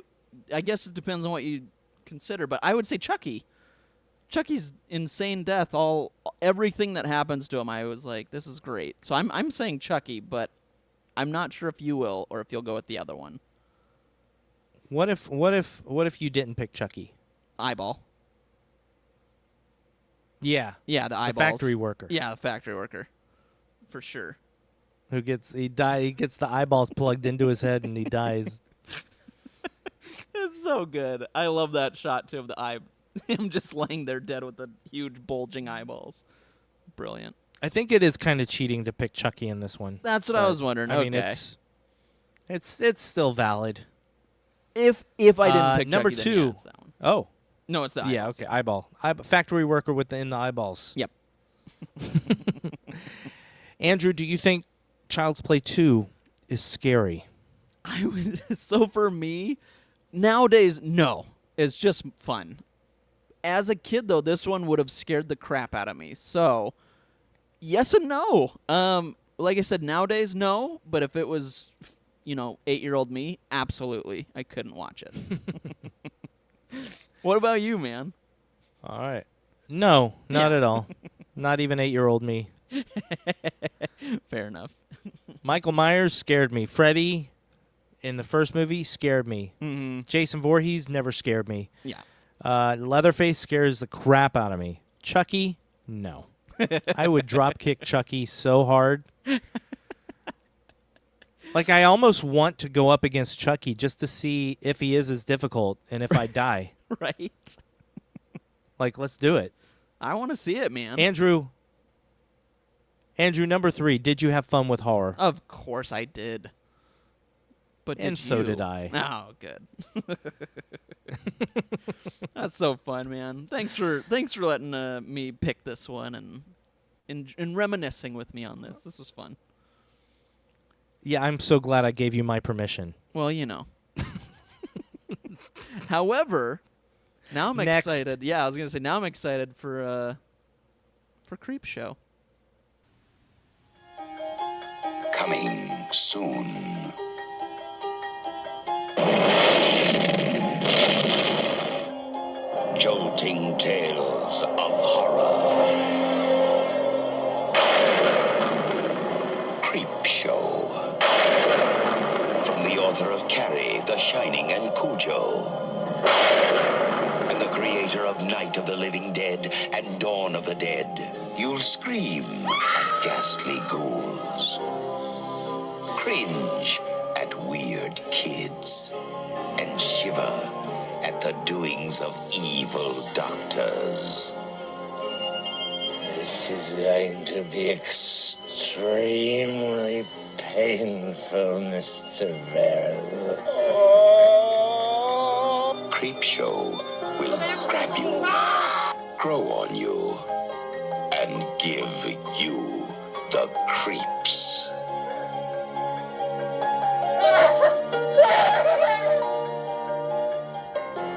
guess it depends on what you consider, but I would say Chucky. Chucky's insane death, everything that happens to him, I was like, this is great. So I'm saying Chucky, but I'm not sure if you will or if you'll go with the other one. What if you didn't pick Chucky? Eyeball. Yeah. Yeah, the eyeballs. The factory worker. Yeah, the factory worker. For sure. He gets the eyeballs plugged into his head and he dies. It's so good. I love that shot too of him just laying there dead with the huge bulging eyeballs. Brilliant. I think it is kind of cheating to pick Chucky in this one. That's what I was wondering. I mean, okay. it's still valid. If I didn't pick number Chucky, two. then yeah, it's that one. Oh. No, it's the eyeballs. Yeah, okay. Eyeball. Factory worker in the eyeballs. Yep. Andrew, do you think Child's Play 2 is scary? So for me, nowadays, no. It's just fun. As a kid, though, this one would have scared the crap out of me. So, yes and no. Like I said, nowadays, no. But if it was, 8-year-old me, absolutely. I couldn't watch it. What about you, man? All right. No, not at all. Not even 8-year-old me. Fair enough. Michael Myers scared me. Freddy in the first movie scared me. Mm-hmm. Jason Voorhees never scared me. Yeah. Leatherface scares the crap out of me. Chucky, no. I would drop kick Chucky so hard. Like, I almost want to go up against Chucky just to see if he is as difficult and if I die. Right. Like, let's do it. I want to see it, man. Andrew, number 3, did you have fun with horror? Of course I did. But And so did I. Oh, good. That's so fun, man. Thanks for letting me pick this one and reminiscing with me on this. This was fun. Yeah, I'm so glad I gave you my permission. Well, However, now I'm Next. excited. Yeah, I was gonna say now I'm excited for Creepshow. Coming soon. Jolting tales of horror. Creepshow. From the author of Carrie, The Shining, and Cujo. And the creator of Night of the Living Dead and Dawn of the Dead. You'll scream at ghastly ghouls. Cringe at weird kids. And shiver at the doings of evil doctors. This is going to be extremely painful, Mr. Revell. Creepshow will grab you, grow on you, and give you the creeps.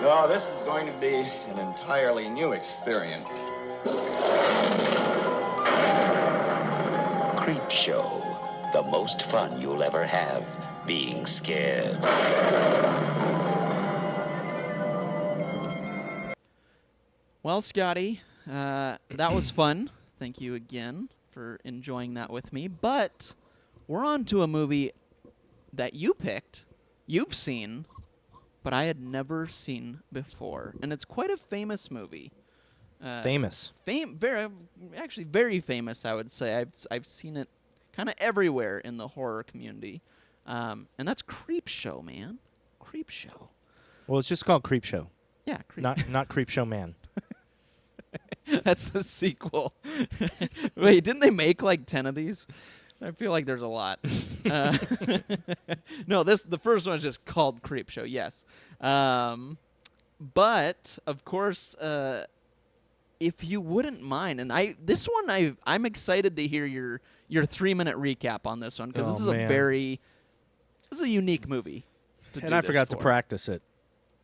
No, this is going to be an entirely new experience. Creepshow, the most fun you'll ever have being scared. Well, Scotty, that was fun. Thank you again for enjoying that with me. But we're on to a movie that you picked, you've seen, but I had never seen before. And it's quite a famous movie. Famous. Very famous, I would say. I've seen it kind of everywhere in the horror community. And that's Creepshow, man. Creepshow. Well, it's just called Creepshow. Yeah, Not Creepshow Man. That's the sequel. Wait, didn't they make like 10 of these? I feel like there's a lot. No, the first one is just called Creepshow, yes. But, of course, if you wouldn't mind, and I'm excited to hear your 3-minute recap on this one, because this is a unique movie. And I forgot to practice it.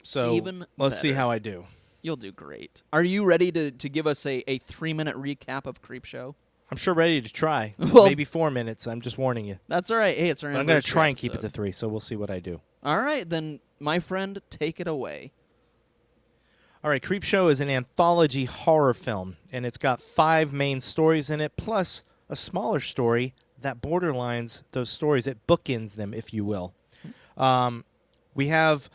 So let's see how I do. You'll do great. Are you ready to give us a 3-minute recap of Creepshow? I'm sure ready to try. Well, maybe 4 minutes. I'm just warning you. That's all right. Hey, it's our But I'm going to anniversary try and keep it episode. to 3, so we'll see what I do. All right, then, my friend, take it away. All right, Creepshow is an anthology horror film, and it's got 5 main stories in it, plus a smaller story that borderlines those stories. It bookends them, if you will. We have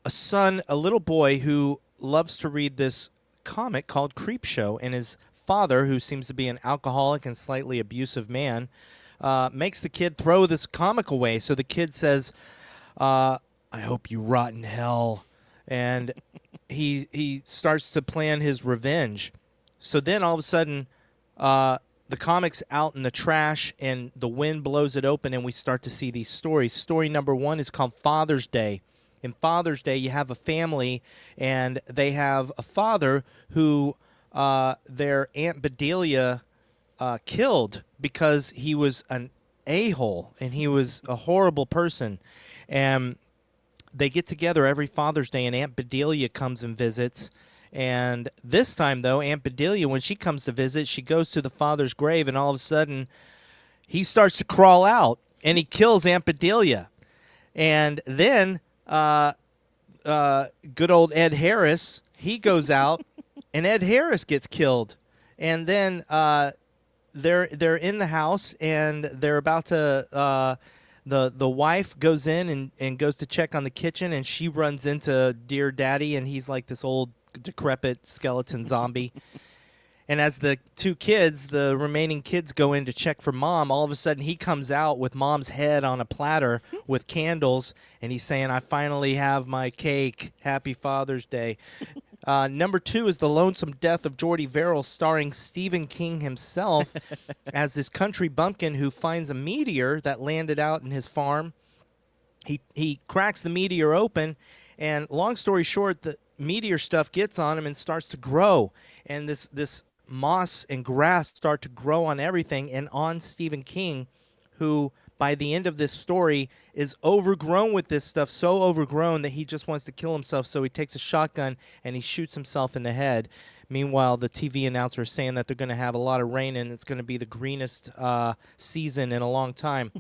a little boy who loves to read this comic called Creepshow, and his father, who seems to be an alcoholic and slightly abusive man, makes the kid throw this comic away. So the kid says, I hope you rot in hell. And he starts to plan his revenge. So then all of a sudden, the comic's out in the trash, and the wind blows it open, and we start to see these stories. Story number 1 is called Father's Day. In Father's Day, you have a family, and they have a father who their Aunt Bedelia killed because he was an a-hole, and he was a horrible person. And they get together every Father's Day, and Aunt Bedelia comes and visits. And this time, though, Aunt Bedelia, when she comes to visit, she goes to the father's grave, and all of a sudden, he starts to crawl out, and he kills Aunt Bedelia. And then good old Ed Harris, he goes out, and Ed Harris gets killed. And then they're in the house, and they're about to the wife goes in and goes to check on the kitchen, and she runs into Dear Daddy, and he's like this old decrepit skeleton zombie. And as the 2 kids, the remaining kids, go in to check for Mom, all of a sudden he comes out with Mom's head on a platter with candles, and he's saying, I finally have my cake. Happy Father's Day. Number 2 is The Lonesome Death of Jordy Verrill, starring Stephen King himself as this country bumpkin who finds a meteor that landed out in his farm. He cracks the meteor open, and long story short, the meteor stuff gets on him and starts to grow. And this moss and grass start to grow on everything and on Stephen King, who by the end of this story is overgrown with this stuff, so overgrown that he just wants to kill himself. So he takes a shotgun and he shoots himself in the head. Meanwhile, the TV announcer is saying that they're going to have a lot of rain, and it's going to be the greenest season in a long time.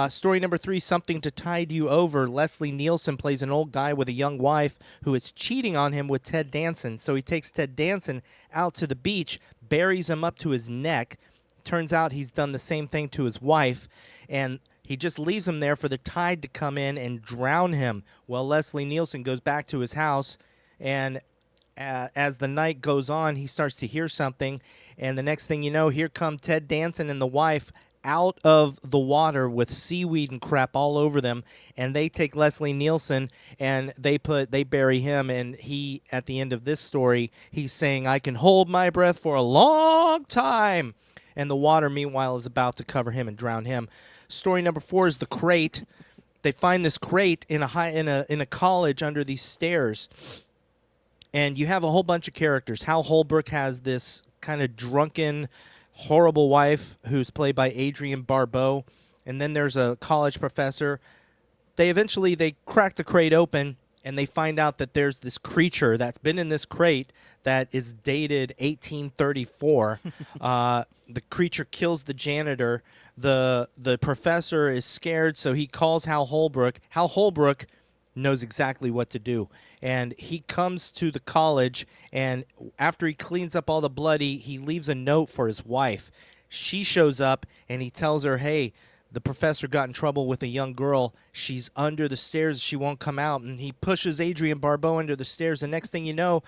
Story number 3, Something to Tide You Over. Leslie Nielsen plays an old guy with a young wife who is cheating on him with Ted Danson. So he takes Ted Danson out to the beach, buries him up to his neck. Turns out he's done the same thing to his wife, and he just leaves him there for the tide to come in and drown him. Well, Leslie Nielsen goes back to his house, and as the night goes on, he starts to hear something, and the next thing you know, here come Ted Danson and the wife out of the water with seaweed and crap all over them, and they take Leslie Nielsen and they bury him, and he, at the end of this story, he's saying, I can hold my breath for a long time, and the water, meanwhile, is about to cover him and drown him. Story number 4 is The Crate. They find this crate in a college under these stairs. And you have a whole bunch of characters. Hal Holbrook has this kind of drunken, horrible wife who's played by Adrienne Barbeau. And then there's a college professor. They crack the crate open, and they find out that there's this creature that's been in this crate that is dated 1834. The creature kills the janitor. The professor is scared, so he calls Hal Holbrook. Hal Holbrook knows exactly what to do. And he comes to the college, and after he cleans up all the blood, he leaves a note for his wife. She shows up, and he tells her, hey, the professor got in trouble with a young girl. She's under the stairs. She won't come out. And he pushes Adrienne Barbeau under the stairs. The next thing you know,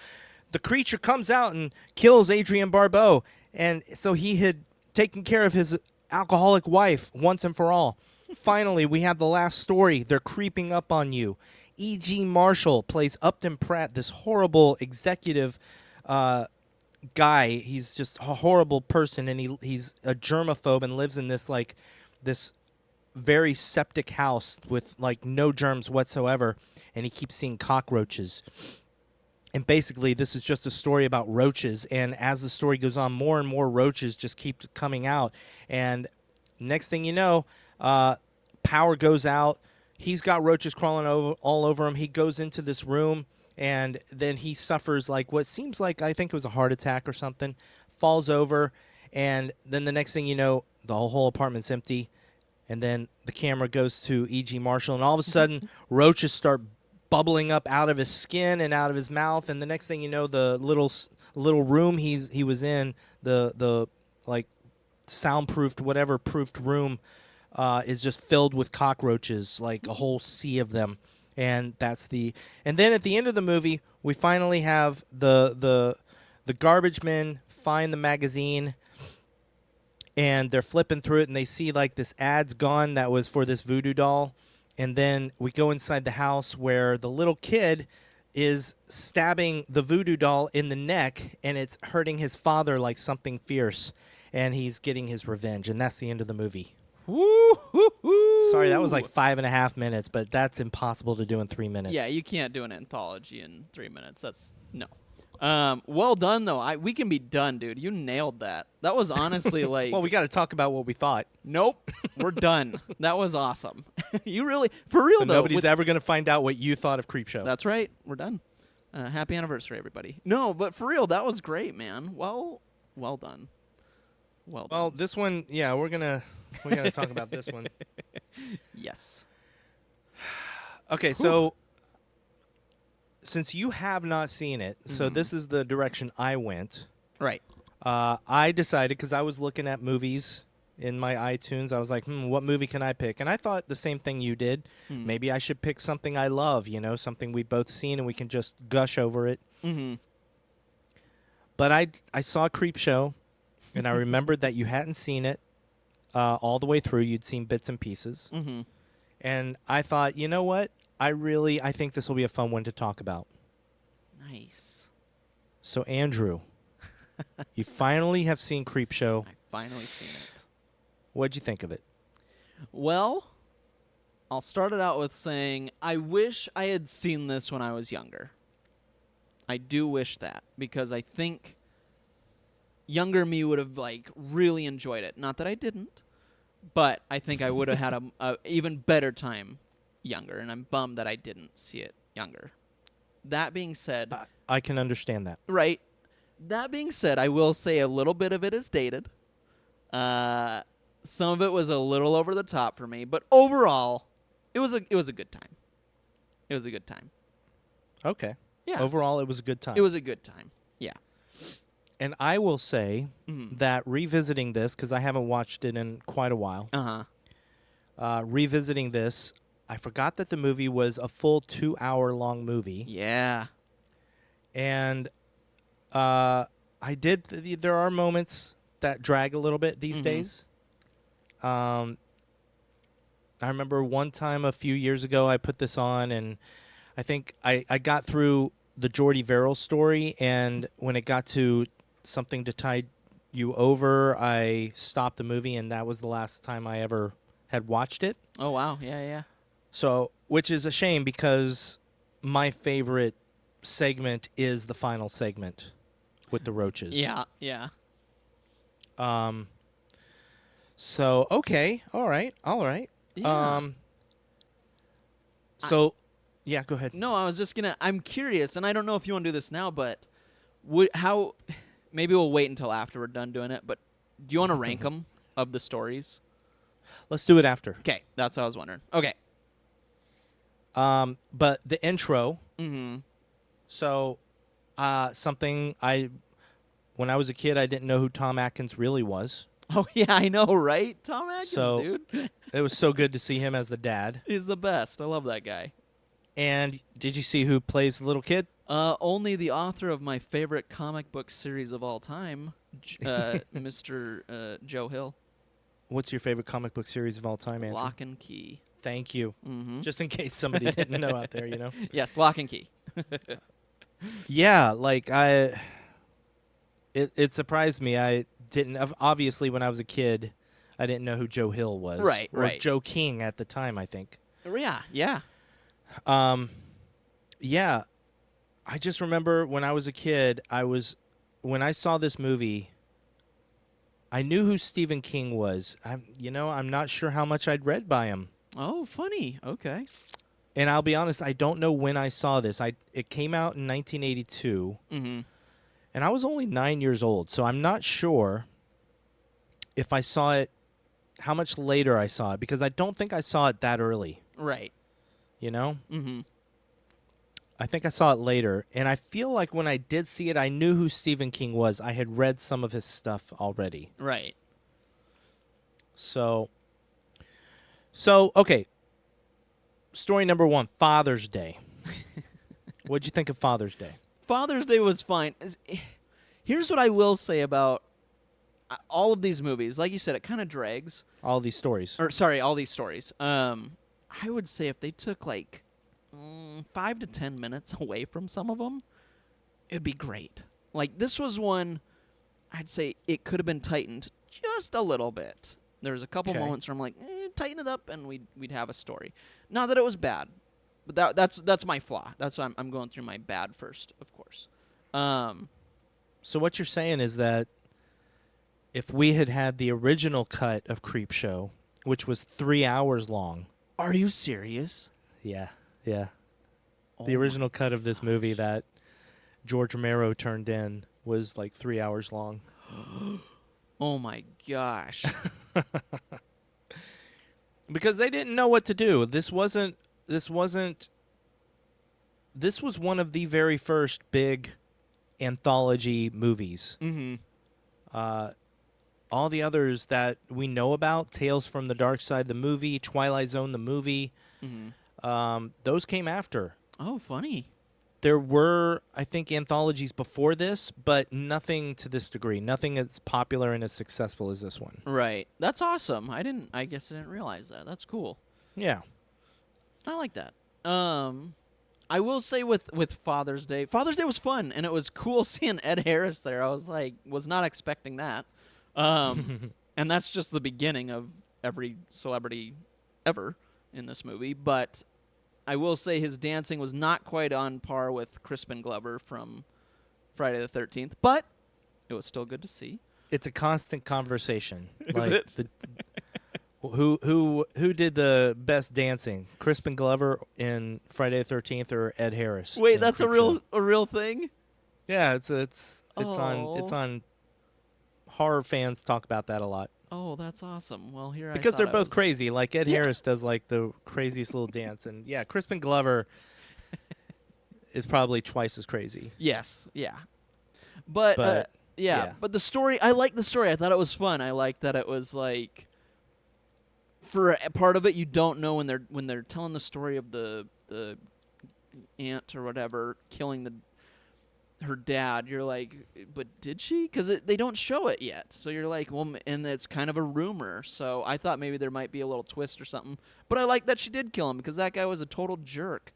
the creature comes out and kills Adrienne Barbeau. And so he had taken care of his alcoholic wife once and for all. Finally, we have the last story. They're creeping up on you. E.G. Marshall plays Upton Pratt, this horrible executive guy. He's just a horrible person, and he's a germaphobe and lives in this very septic house with like no germs whatsoever, and he keeps seeing cockroaches. And basically, this is just a story about roaches, and as the story goes on, more and more roaches just keep coming out. And next thing you know, power goes out. He's got roaches crawling all over him. He goes into this room, and then he suffers like what seems like, I think it was a heart attack or something, falls over, and then the next thing you know, the whole apartment's empty, and then the camera goes to E.G. Marshall, and all of a sudden, roaches start bubbling up out of his skin and out of his mouth, and the next thing you know, the little room he was in, the like soundproofed, whatever proofed room, is just filled with cockroaches, like a whole sea of them. And then at the end of the movie, we finally have the garbage men find the magazine, and they're flipping through it, and they see like this ad's gone that was for this voodoo doll. And then we go inside the house where the little kid is stabbing the voodoo doll in the neck, and it's hurting his father like something fierce, and he's getting his revenge. And that's the end of the movie. Woo-hoo-hoo. Sorry, that was like 5.5 minutes, but that's impossible to do in 3 minutes. Yeah, you can't do an anthology in 3 minutes. That's no. Well done though. We can be done, dude. You nailed that. That was honestly like. Well, we got to talk about what we thought. Nope, we're done. That was awesome. You really, for real So though. nobody's ever going to find out what you thought of Creepshow. That's right. We're done. Happy anniversary, everybody. No, but for real, that was great, man. Well done. Well done. Well, this one, yeah, we got to talk about this one. Yes. Okay, so since you have not seen it, so this is the direction I went. Right. I decided, because I was looking at movies in my iTunes, I was like, what movie can I pick? And I thought the same thing you did. Maybe I should pick something I love, something we've both seen and we can just gush over it. Mm-hmm. But I saw Creepshow, and I remembered that you hadn't seen it all the way through. You'd seen bits and pieces. Mm-hmm. And I thought, you know what? I think this will be a fun one to talk about. Nice. So, Andrew, you finally have seen Creepshow. I finally seen it. What'd you think of it? Well, I'll start it out with saying I wish I had seen this when I was younger. I do wish that, because I think younger me would have really enjoyed it. Not that I didn't, but I think I would have had a even better time younger, and I'm bummed that I didn't see it younger. That being said, I can understand that. right. That being said, I will say a little bit of it is dated. Some of it was a little over the top for me, but overall, it was a good time. It was a good time. Okay. Yeah. Overall, it was a good time. It was a good time. Yeah. And I will say that revisiting this, because I haven't watched it in quite a while, revisiting this, I forgot that the movie was a full 2-hour-long movie. Yeah. And there are moments that drag a little bit these days. I remember one time a few years ago I put this on, and I think I got through the Jordy Verrill story, and when it got to Something to Tide You Over, I stopped the movie, and that was the last time I ever had watched it. Oh, wow. Yeah, yeah. So, which is a shame, because my favorite segment is the final segment with the roaches. Yeah, yeah. So, okay. All right. Yeah. So, yeah, go ahead. No, I was just going to... I'm curious, and I don't know if you want to do this now, but maybe we'll wait until after we're done doing it, but do you want to rank them of the stories? Let's do it after. Okay, that's what I was wondering. Okay. But the intro... Mm-hmm. So, when I was a kid, I didn't know who Tom Atkins really was. Oh, yeah, I know, right? Tom Atkins, dude. It was so good to see him as the dad. He's the best. I love that guy. And did you see who plays the little kid? Only the author of my favorite comic book series of all time, Mr. Joe Hill. What's your favorite comic book series of all time, Andrew? Lock and Key. Thank you. Mm-hmm. Just in case somebody didn't know out there, Yes, Lock and Key. Yeah, it surprised me. I didn't. Obviously, when I was a kid, I didn't know who Joe Hill was. Right, or right. Joe King at the time, I think. Yeah, yeah. Yeah. I just remember when I was a kid, when I saw this movie, I knew who Stephen King was. I'm not sure how much I'd read by him. Oh, funny. Okay. And I'll be honest, I don't know when I saw this. It came out in 1982, Mm-hmm. and I was only 9 years old, so I'm not sure if I saw it, how much later I saw it, because I don't think I saw it that early. Right. You know? Mm-hmm. I think I saw it later, and I feel like when I did see it, I knew who Stephen King was. I had read some of his stuff already. Right. So okay. Story number 1, Father's Day. What'd you think of Father's Day? Father's Day was fine. Here's what I will say about all of these movies. Like you said, it kind of drags. All these stories. All these stories. I would say if they took like 5 to 10 minutes away from some of them, it'd be great. Like this was one, I'd say it could have been tightened just a little bit. There was a couple moments where I'm like, tighten it up, and we'd have a story. Not that it was bad, but that's my flaw. That's why I'm going through my bad first, of course. So what you're saying is that if we had had the original cut of Creepshow, which was 3 hours long. Are you serious? Yeah. Oh The original cut of this movie that George Romero turned in was like 3 hours long. Oh my gosh. Because they didn't know what to do. This was one of the very first big anthology movies. Mm-hmm. All the others that we know about, Tales from the Dark Side, the movie, Twilight Zone, the movie, those came after. Oh, funny. There were, I think, anthologies before this, but nothing to this degree. Nothing as popular and as successful as this one. Right. That's awesome. I guess I didn't realize that. That's cool. Yeah. I like that. I will say with Father's Day was fun, and it was cool seeing Ed Harris there. I was not expecting that. And that's just the beginning of every celebrity ever in this movie. But I will say his dancing was not quite on par with Crispin Glover from Friday the 13th, but it was still good to see. It's a constant conversation. Is it? Who did the best dancing? Crispin Glover in Friday the 13th or Ed Harris? Wait, in that's Creepshow? a real thing? Yeah, it's on horror fans talk about that a lot. Oh, that's awesome. Well, here Because I they're thought both I was... crazy. Like Ed Harris does like the craziest little dance, and yeah, Crispin Glover is probably twice as crazy. Yes, yeah. But yeah. But the story, I liked the story. I thought it was fun. I liked that it was like, for a part of it, you don't know when they're telling the story of the aunt or whatever killing her dad. You're like, but did she? Because they don't show it yet. So you're like, well, and it's kind of a rumor. So I thought maybe there might be a little twist or something. But I like that she did kill him because that guy was a total jerk.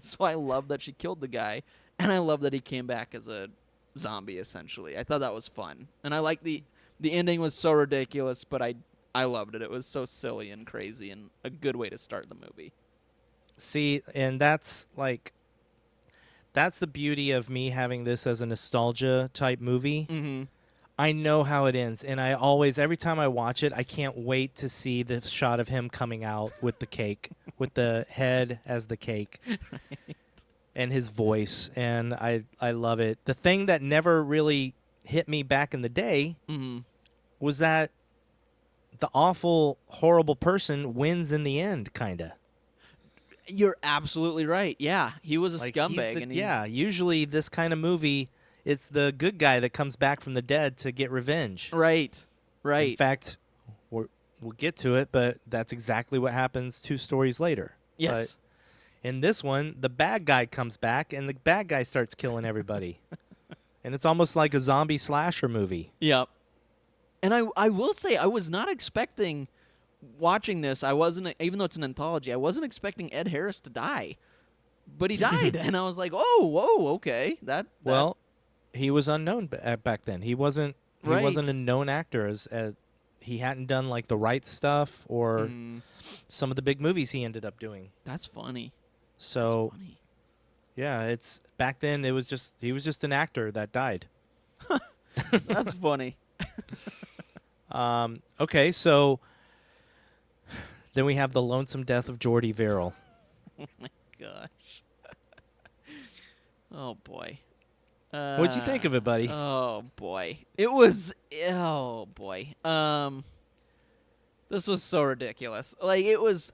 So I love that she killed the guy, and I love that he came back as a zombie essentially. I thought that was fun, and I like the ending was so ridiculous, but I loved it. It was so silly and crazy, and a good way to start the movie. See, and that's the beauty of me having this as a nostalgia type movie. Mm-hmm. I know how it ends, and I always, every time I watch it, I can't wait to see the shot of him coming out with the cake, with the head as the cake, right. And his voice, and I love it. The thing that never really hit me back in the day was that the awful, horrible person wins in the end, kind of. You're absolutely right. Yeah, he was a scumbag. Usually this kind of movie, it's the good guy that comes back from the dead to get revenge. Right. In fact, we'll get to it, but that's exactly what happens 2 stories later. Yes. But in this one, the bad guy comes back, and the bad guy starts killing everybody. And it's almost like a zombie slasher movie. Yep. And I will say, I was not expecting... Watching this, I wasn't, even though it's an anthology, I wasn't expecting Ed Harris to die, but he died, and I was like, "Oh, whoa, okay." Well, he was unknown back then. He wasn't a known actor as he hadn't done like The Right Stuff or some of the big movies he ended up doing. That's funny. So, yeah, it's back then. He was just an actor that died. That's funny. Okay, so. Then we have the lonesome death of Jordy Verrill. Oh my gosh. Oh boy. What'd you think of it, buddy? Oh boy. It was. Oh boy. This was so ridiculous. Like it was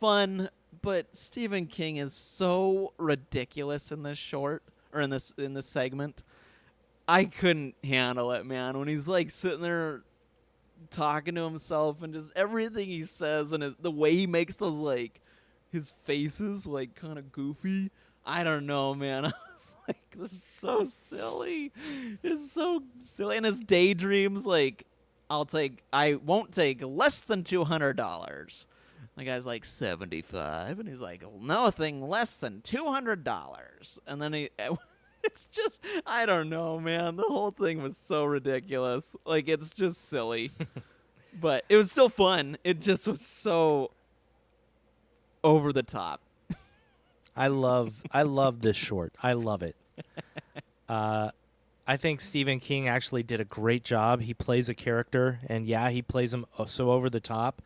fun, but Stephen King is so ridiculous in this short, or in this segment. I couldn't handle it, man. When he's like sitting there talking to himself and just everything he says and the way he makes those like his faces like kind of goofy. I don't know, man. I was like, this is so silly. It's so silly. And his daydreams, like, I won't take less than $200. The guy's like 75, and he's like, nothing less than $200. And then it's just, I don't know, man. The whole thing was so ridiculous. Like, it's just silly. But it was still fun. It just was so over the top. I love this short. I love it. I think Stephen King actually did a great job. He plays a character, and yeah, he plays him so over the top.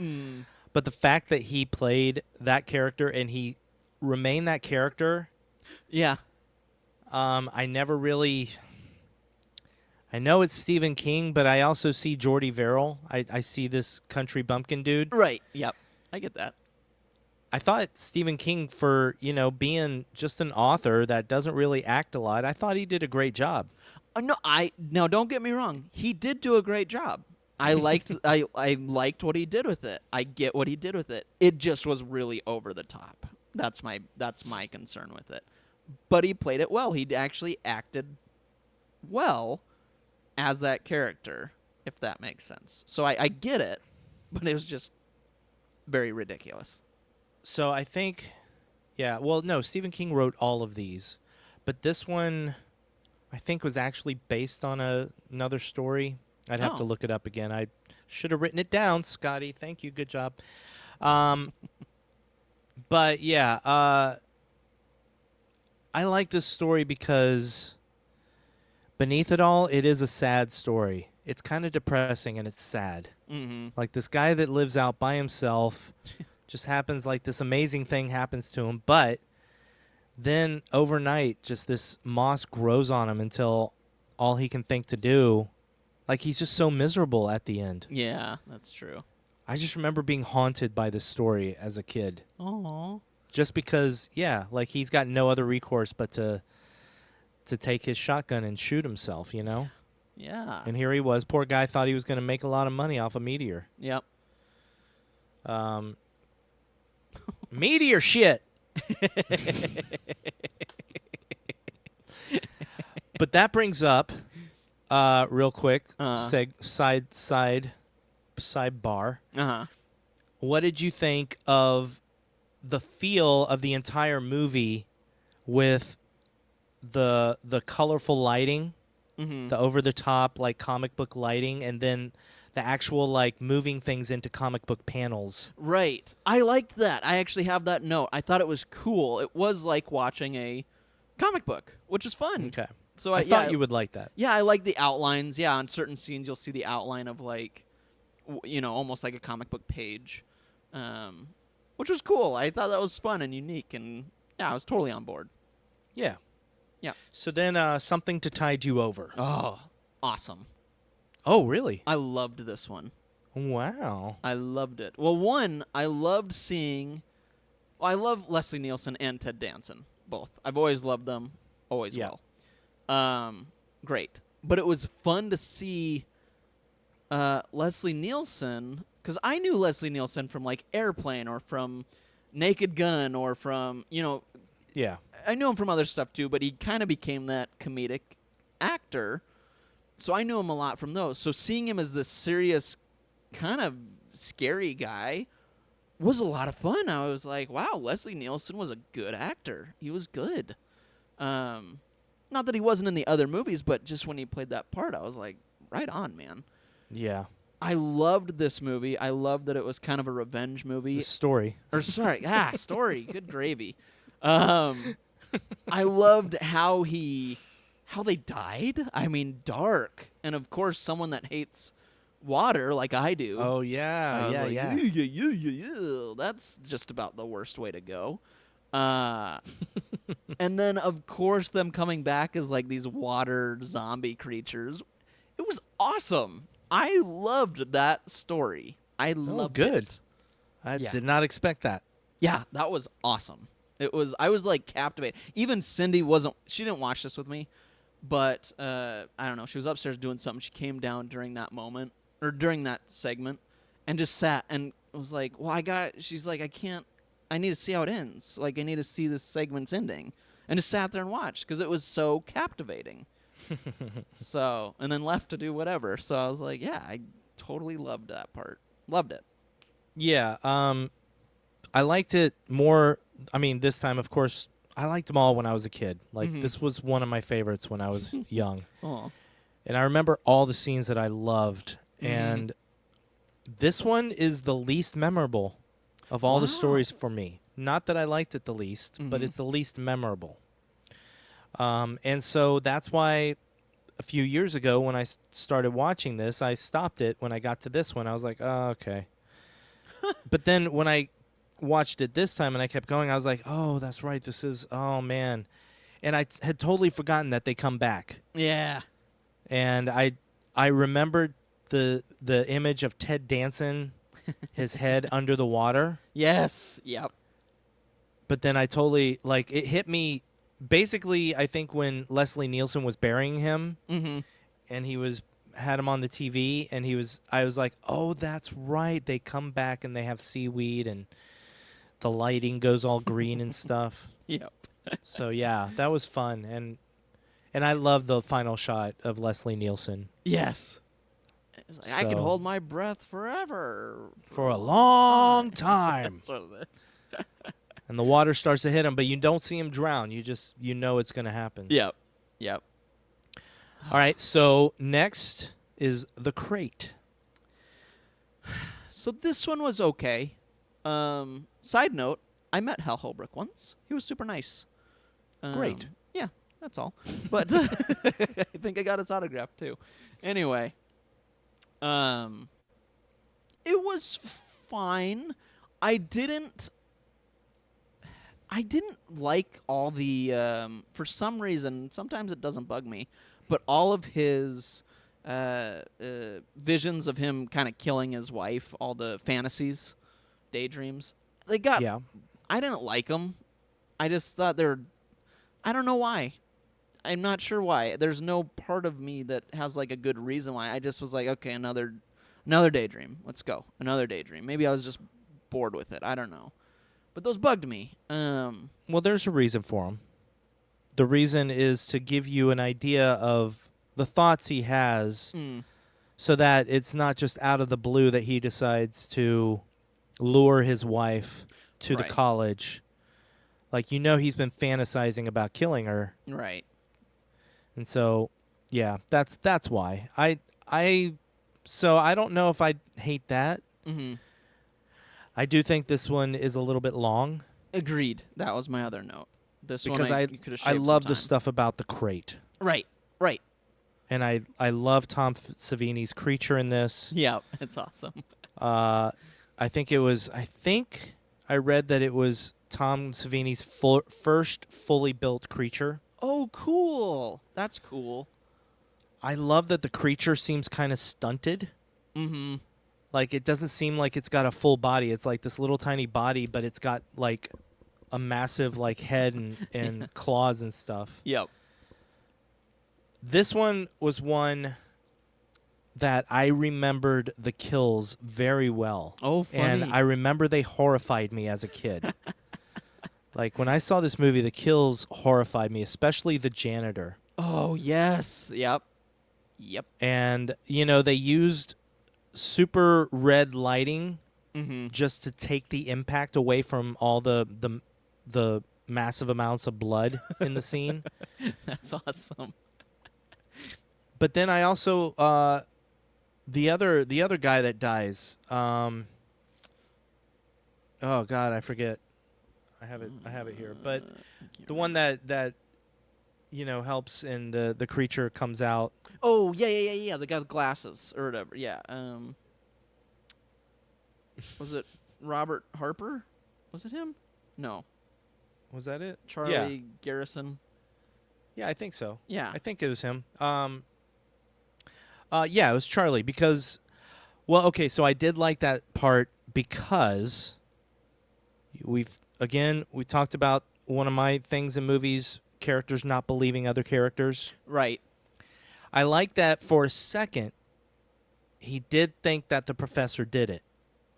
But the fact that he played that character and he remained that character, yeah. I never really. I know it's Stephen King, but I also see Jordy Verrill. I see this country bumpkin dude. Right. Yep. I get that. I thought Stephen King, for being just an author that doesn't really act a lot, I thought he did a great job. No, don't get me wrong. He did do a great job. I liked I liked what he did with it. I get what he did with it. It just was really over the top. That's my concern with it. But he played it well. He actually acted well as that character, if that makes sense. So I get it, but it was just very ridiculous. So I think, yeah, well, no, Stephen King wrote all of these, but this one, I think, was actually based on another story. I'd have to look it up again. I should have written it down, Scotty. Thank you. Good job. But, yeah, I like this story because beneath it all, it is a sad story. It's kind of depressing and it's sad. Mm-hmm. Like this guy that lives out by himself... just happens, like this amazing thing happens to him, but then overnight just this moss grows on him until all he can think to do, like he's just so miserable at the end. Yeah, that's true. I just remember being haunted by this story as a kid. Aww. Just because, yeah, like he's got no other recourse but to take his shotgun and shoot himself, Yeah. And here he was, poor guy, thought he was going to make a lot of money off a meteor. Yep. Meteor shit. But that brings up, real quick, sidebar. Uh-huh. What did you think of the feel of the entire movie with the colorful lighting, the over-the-top, like, comic book lighting, and then the actual, like, moving things into comic book panels? Right. I liked that. I actually have that note. I thought it was cool. It was like watching a comic book, which is fun. Okay. So I thought you would like that. Yeah, I like the outlines. Yeah, on certain scenes you'll see the outline of like, almost like a comic book page, which was cool. I thought that was fun and unique, and yeah, I was totally on board. Yeah. Yeah. So then something to tide you over. Oh, awesome. Oh, really? I loved this one. Wow. I loved it. Well, one, I loved seeing... Well, I love Leslie Nielsen and Ted Danson, both. I've always loved them. Always will. Great. But it was fun to see Leslie Nielsen, because I knew Leslie Nielsen from, like, Airplane or from Naked Gun or from, Yeah. I knew him from other stuff, too, but he kind of became that comedic actor. So I knew him a lot from those. So seeing him as this serious, kind of scary guy was a lot of fun. I was like, wow, Leslie Nielsen was a good actor. He was good. Not that he wasn't in the other movies, but just when he played that part, I was like, right on, man. Yeah. I loved this movie. I loved that it was kind of a revenge movie. The story. Or sorry, story. Good gravy. I loved how they died. I mean, dark. And of course, someone that hates water like I do. Oh, yeah. I was like, yeah. Yeah. That's just about the worst way to go. And then, of course, them coming back as like these water zombie creatures. It was awesome. I loved that story. I loved good. it. I did not expect that. Yeah, that was awesome. I was like captivated. Even Cindy she didn't watch this with me, but I don't know. She was upstairs doing something. She came down during that moment or during that segment and just sat and was like, well, she's like, I need to see how it ends. Like, I need to see this segment's ending. And just sat there and watched because it was so captivating. So, and then left to do whatever. So I was like, yeah, I totally loved that part. Loved it. Yeah, I liked it more. I mean, this time, of course, I liked them all when I was a kid. Like, this was one of my favorites when I was young. Aw. And I remember all the scenes that I loved. And this one is the least memorable of all the stories for me. Not that I liked it the least, but it's the least memorable. And so that's why a few years ago when I started watching this, I stopped it when I got to this one. I was like, oh, okay. But then when I watched it this time and I kept going, I was like, oh, that's right. Oh, man. And I had totally forgotten that they come back. Yeah. And I remembered the image of Ted Danson, his head under the water. Yes. Yep. But then I totally, like, it hit me basically, I think, when Leslie Nielsen was burying him and had him on the TV, and I was like, oh, that's right. They come back and they have seaweed and the lighting goes all green and stuff. Yep. So, yeah, that was fun. And I love the final shot of Leslie Nielsen. Yes. It's like, I can hold my breath forever. For a long time. That's what it is. And the water starts to hit him, but you don't see him drown. You know it's going to happen. Yep. Yep. All right, so next is The Crate. So this one was okay. Side note, I met Hal Holbrook once. He was super nice. Great. Yeah, that's all. But I think I got his autograph too. Anyway, it was fine. I didn't like all the for some reason, sometimes it doesn't bug me, but all of his visions of him kind of killing his wife, all the fantasies, daydreams, they got I didn't like them. I just thought I don't know why. I'm not sure why. There's no part of me that has like a good reason why. I just was like, okay, another daydream. Let's go. Another daydream. Maybe I was just bored with it. I don't know. But those bugged me. Well, there's a reason for them. The reason is to give you an idea of the thoughts he has so that it's not just out of the blue that he decides to lure his wife to the college. Like, he's been fantasizing about killing her. Right. And so, yeah, that's why. So I don't know if I hate that. Mm-hmm. I do think this one is a little bit long. Agreed. That was my other note. This because one you could have shaved I love some the time. stuff about the crate. Right. And I love Tom Savini's creature in this. Yeah, it's awesome. I think I read that it was Tom Savini's first fully built creature. Oh, cool. That's cool. I love that the creature seems kind of stunted. Mm-hmm. Like, it doesn't seem like it's got a full body. It's like this little tiny body, but it's got like a massive like head and claws and stuff. Yep. This one was one that I remembered the kills very well. Oh, funny. And I remember they horrified me as a kid. Like, when I saw this movie, the kills horrified me, especially the janitor. Oh, yes. Yep. And, they used super red lighting Mm-hmm. just to take the impact away from all the massive amounts of blood in the scene. That's awesome. But then I also the other guy that dies. Oh God, I forget. I have it here. But the one that helps and the creature comes out. Oh, yeah. The guy with glasses or whatever. Yeah. Was it Robert Harper? Was it him? No. Was that it? Charlie Garrison. Yeah, I think so. Yeah. I think it was him. Yeah, it was Charlie because, well, okay, so I did like that part because We talked about one of my things in movies, characters not believing other characters. Right. I like that for a second, he did think that the professor did it.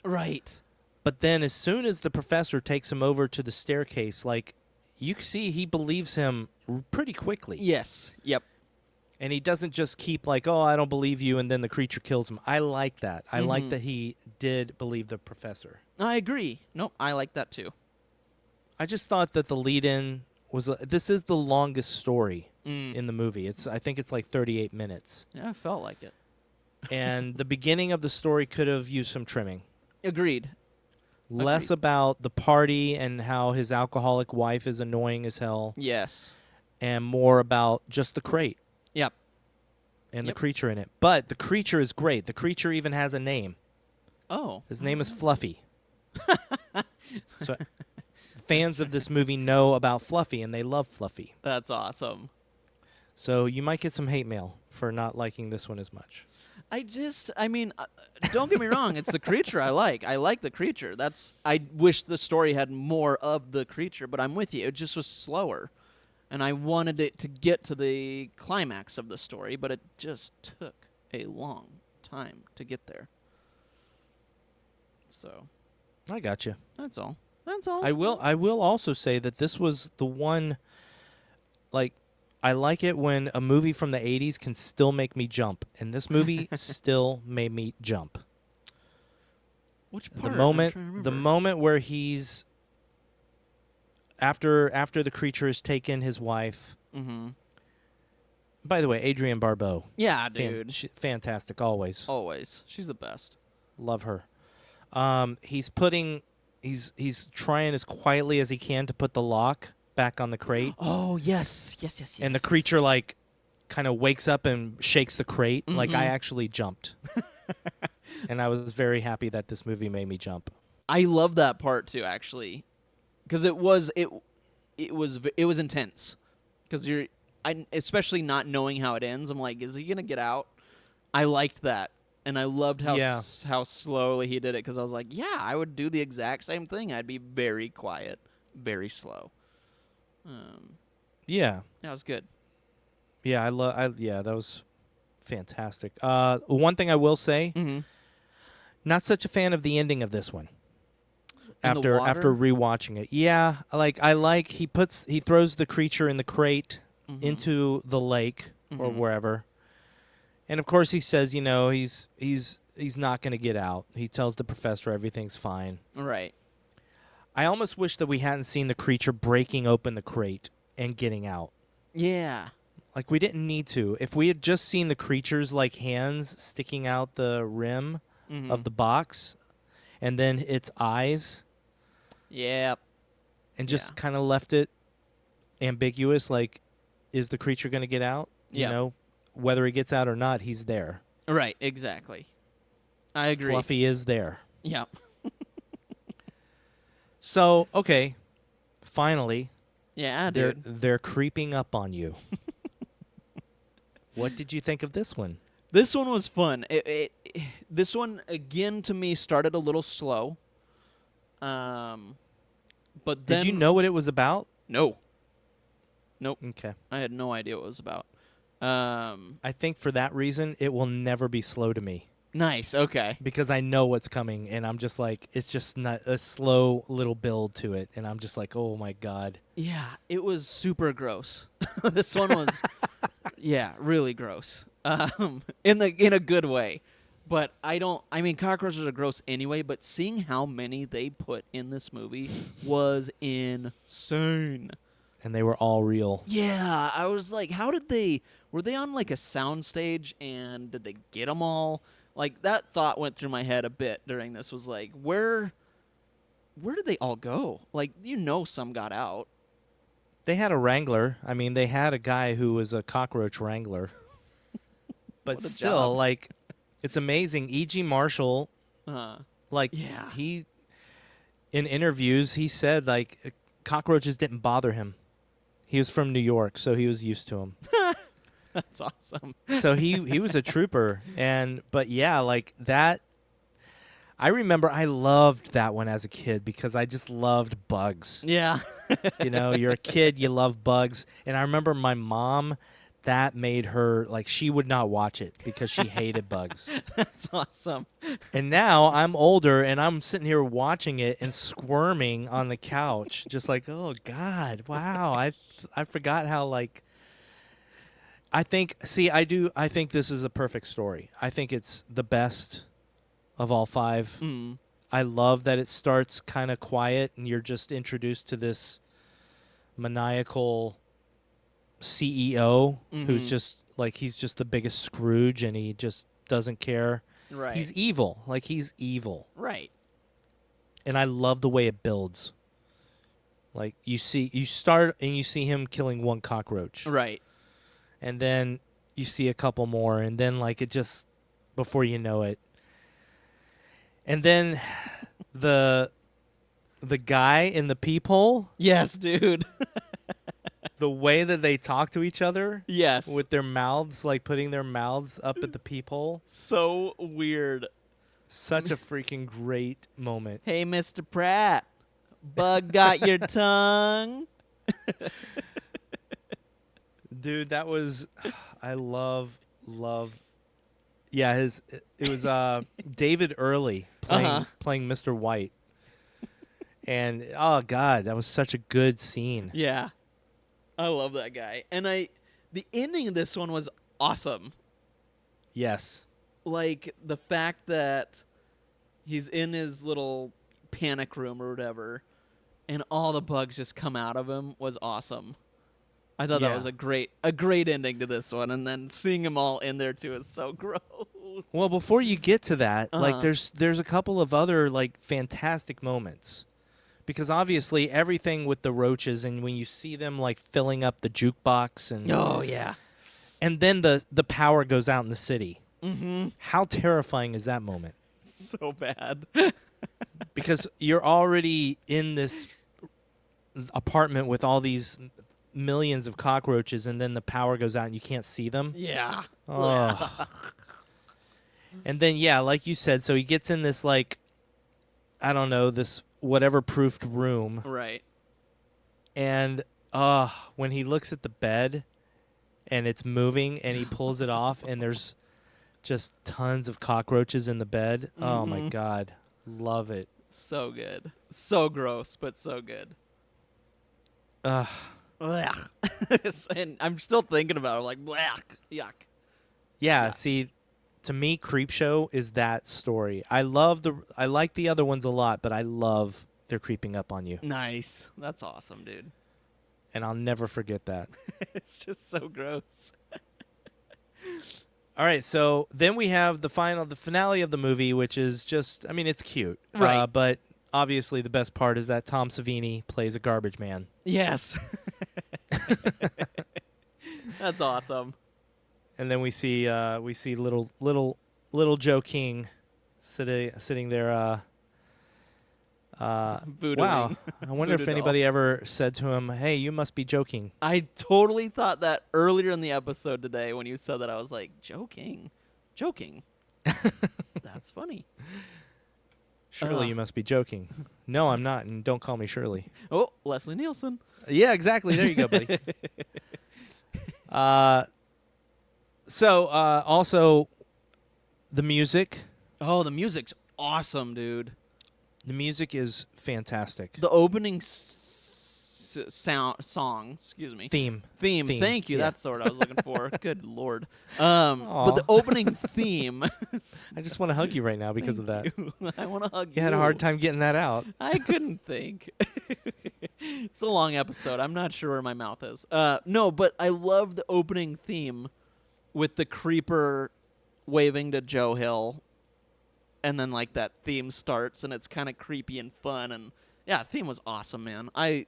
Right. But then as soon as the professor takes him over to the staircase, like, you can see he believes him pretty quickly. Yes. Yep. And he doesn't just keep like, oh, I don't believe you, and then the creature kills him. I like that. I like that he did believe the professor. I agree. Nope, I like that too. I just thought that the lead-in was this is the longest story in the movie. I think it's like 38 minutes. Yeah, I felt like it. And the beginning of the story could have used some trimming. Agreed. Less about the party and how his alcoholic wife is annoying as hell, Yes. and more about just the crate Yep. and the creature in it. But the creature is great. The creature even has a name. Oh. His name is Fluffy. So fans of this movie know about Fluffy, and they love Fluffy. That's awesome. So you might get some hate mail for not liking this one as much. Don't get me wrong. It's the creature I like. I like the creature. I wish the story had more of the creature, but I'm with you. It just was slower. And I wanted it to get to the climax of the story, but it just took a long time to get there. So, I got you. that's all. That's all. I will also say that this was the one, like, I like it when a movie from the 80s can still make me jump, and this movie still made me jump. Which part? The I'm trying to moment remember. where he's after the creature has taken his wife. Mm-hmm. By the way, Adrienne Barbeau. Yeah, dude. Fantastic, always. Always. She's the best. Love her. He's trying as quietly as he can to put the lock back on the crate. Oh, yes. Yes. And the creature, like, kind of wakes up and shakes the crate. Like, I actually jumped. And I was very happy that this movie made me jump. I love that part too, actually, because it was intense. Because especially not knowing how it ends. I'm like, is he gonna get out? I liked that, and I loved how slowly he did it. Because I was like, yeah, I would do the exact same thing. I'd be very quiet, very slow. Yeah. That was good. Yeah, that was fantastic. One thing I will say, not such a fan of the ending of this one. After rewatching it. Yeah, he throws the creature in the crate into the lake or wherever. And of course he says, he's not going to get out. He tells the professor everything's fine. Right. I almost wish that we hadn't seen the creature breaking open the crate and getting out. Yeah. Like, we didn't need to. If we had just seen the creature's, like, hands sticking out the rim of the box and then its eyes. Yep. And just kind of left it ambiguous, like, is the creature going to get out? Yep. You know, whether he gets out or not, he's there. Right, exactly. I agree. Fluffy is there. Yep. So, okay, finally, Yeah, dude. they're creeping up on you. What did you think of this one? This one was fun. This one, again, to me, started a little slow. But then... Did you know what it was about? No. Nope. Okay. I had no idea what it was about. I think for that reason, it will never be slow to me. Nice. Okay. Because I know what's coming, and I'm just like, it's just not a slow little build to it, and I'm just like, oh my god. Yeah, it was super gross. This one was, really gross. In a good way. But cockroaches are gross anyway, but seeing how many they put in this movie was insane. And they were all real. Yeah, I was like, were they on like a soundstage, and did they get them all? Like, that thought went through my head a bit during this, was like, where did they all go? Like, some got out. They had a wrangler. I mean, they had a guy who was a cockroach wrangler. But What a still, job. like, it's amazing. E.G. Marshall, he, in interviews, he said, like, cockroaches didn't bother him. He was from New York, so he was used to them. That's awesome. So he was a trooper. But yeah, like that, I remember I loved that one as a kid because I just loved bugs. Yeah. You know, you're a kid, you love bugs. And I remember my mom, that made her, like, she would not watch it because she hated bugs. That's awesome. And now I'm older and I'm sitting here watching it and squirming on the couch, just like, oh, God, wow. I forgot how, like, I think this is a perfect story. I think it's the best of all 5. Mm. I love that it starts kind of quiet and you're just introduced to this maniacal CEO who's just like, he's just the biggest Scrooge and he just doesn't care. Right. He's evil. Like, he's evil. Right. And I love the way it builds. Like, you start and you see him killing one cockroach. Right. And then you see a couple more and then, like, it just, before you know it. And then the guy in the peephole, Yes, dude. the way that they talk to each other Yes. with their mouths, like putting their mouths up at the peephole. So weird. Such a freaking great moment. Hey, Mr. Pratt. Bug got your tongue. Dude, that was, I love. Yeah, it was David Early playing Mr. White. And oh God, that was such a good scene. Yeah. I love that guy. And the ending of this one was awesome. Yes. Like, the fact that he's in his little panic room or whatever, and all the bugs just come out of him was awesome. I thought that was a great ending to this one, and then seeing them all in there too is so gross. Well, before you get to that, like there's a couple of other like fantastic moments. Because obviously everything with the roaches and when you see them like filling up the jukebox and Oh yeah. And then the power goes out in the city. Mm-hmm. How terrifying is that moment? So bad. Because you're already in this apartment with all these millions of cockroaches and then the power goes out and you can't see them. Yeah. Oh. And then, yeah, like you said, so he gets in this, like, I don't know, this whatever-proofed room. Right. And when he looks at the bed and it's moving and he pulls it off and there's just tons of cockroaches in the bed. Mm-hmm. Oh, my God. Love it. So good. So gross, but so good. Ugh. And I'm still thinking about it, like, blech, yuck. Yeah, see, to me, Creepshow is that story. I like the other ones a lot, but I love They're Creeping Up on You. Nice. That's awesome, dude. And I'll never forget that. It's just so gross. All right, so then we have the finale of the movie, which is just, I mean, it's cute. Right. But obviously the best part is that Tom Savini plays a garbage man. Yes. That's awesome. And then we see little Joe King sitting there. Voodooing. Wow. I wonder if Voodoo anybody ever said to him, "Hey, you must be joking." I totally thought that earlier in the episode today when you said that. I was like, joking. That's funny. Shirley, you must be joking. No, I'm not, and don't call me Shirley. Oh, Leslie Nielsen. Yeah, exactly. There you go, buddy. Also, the music. Oh, the music's awesome, dude. The music is fantastic. The opening song, excuse me. Theme. Thank you. Yeah. That's the word I was looking for. Good Lord. But the opening theme. I just want to hug you right now because of that. I want to hug you. You had a hard time getting that out. I couldn't think. It's a long episode. I'm not sure where my mouth is. No, but I love the opening theme with the creeper waving to Joe Hill. And then, like, that theme starts, and it's kind of creepy and fun. And, yeah, the theme was awesome, man. I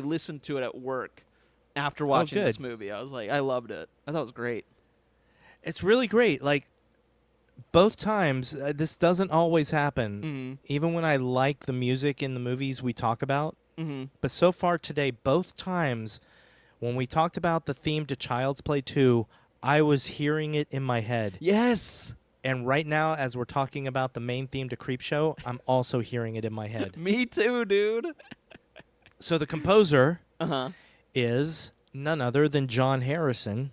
listened to it at work after watching this movie. I was like, I loved it. I thought it was great. It's really great. Like, both times, this doesn't always happen. Mm-hmm. Even when I like the music in the movies we talk about. Mm-hmm. But so far today, both times, when we talked about the theme to Child's Play 2, I was hearing it in my head. Yes. And right now, as we're talking about the main theme to Creepshow, I'm also hearing it in my head. Me too, dude. So the composer Uh-huh. is none other than John Harrison,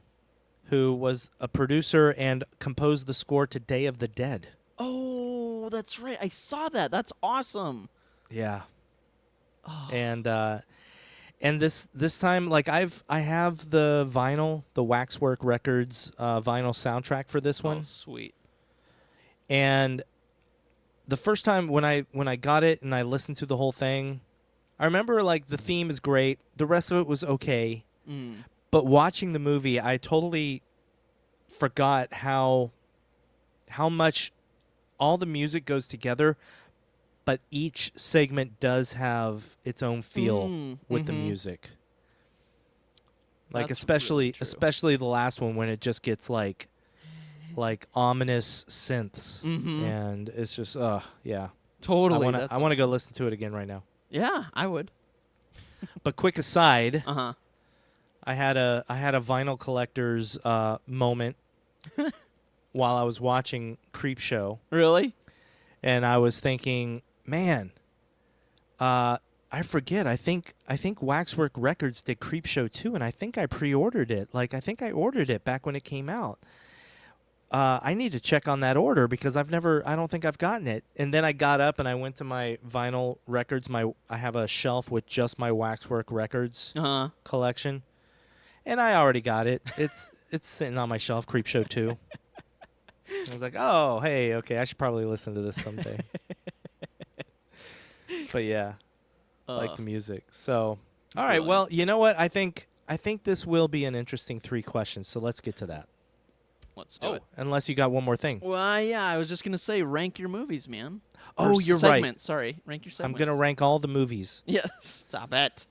who was a producer and composed the score to Day of the Dead. Oh, that's right. I saw that. That's awesome. Yeah. Oh. And this time, like I have the vinyl, the Waxwork Records vinyl soundtrack for this one. Oh, sweet. And the first time when I got it and I listened to the whole thing, I remember like the theme is great. The rest of it was okay. Mm. But watching the movie, I totally forgot how much all the music goes together, but each segment does have its own feel with the music. Like That's especially really true. especially the last one when it just gets like ominous synths, and it's just yeah. Totally. I want to go listen to it again right now. Yeah, I would. But quick aside, Uh-huh. I had a vinyl collector's moment while I was watching Creepshow, Really? and I was thinking, man, I forget. I think Waxwork Records did Creepshow too, and I think I pre-ordered it. Like I think I ordered it back when it came out. I need to check on that order because I don't think I've gotten it. And then I got up and I went to my vinyl records. I have a shelf with just my Waxwork Records Uh-huh. collection, and I already got it. It's sitting on my shelf, Creepshow 2. I was like, oh, hey, okay, I should probably listen to this someday. But yeah, I like the music. So, all right, Brilliant. well, you know what? I think this will be an interesting 3 questions. So let's get to that. Let's do it. Unless you got one more thing. Well, yeah, I was just going to say rank your movies, man. Oh, Or you're segments, sorry. Rank your I'm segments. going to rank all the movies Yeah, stop it.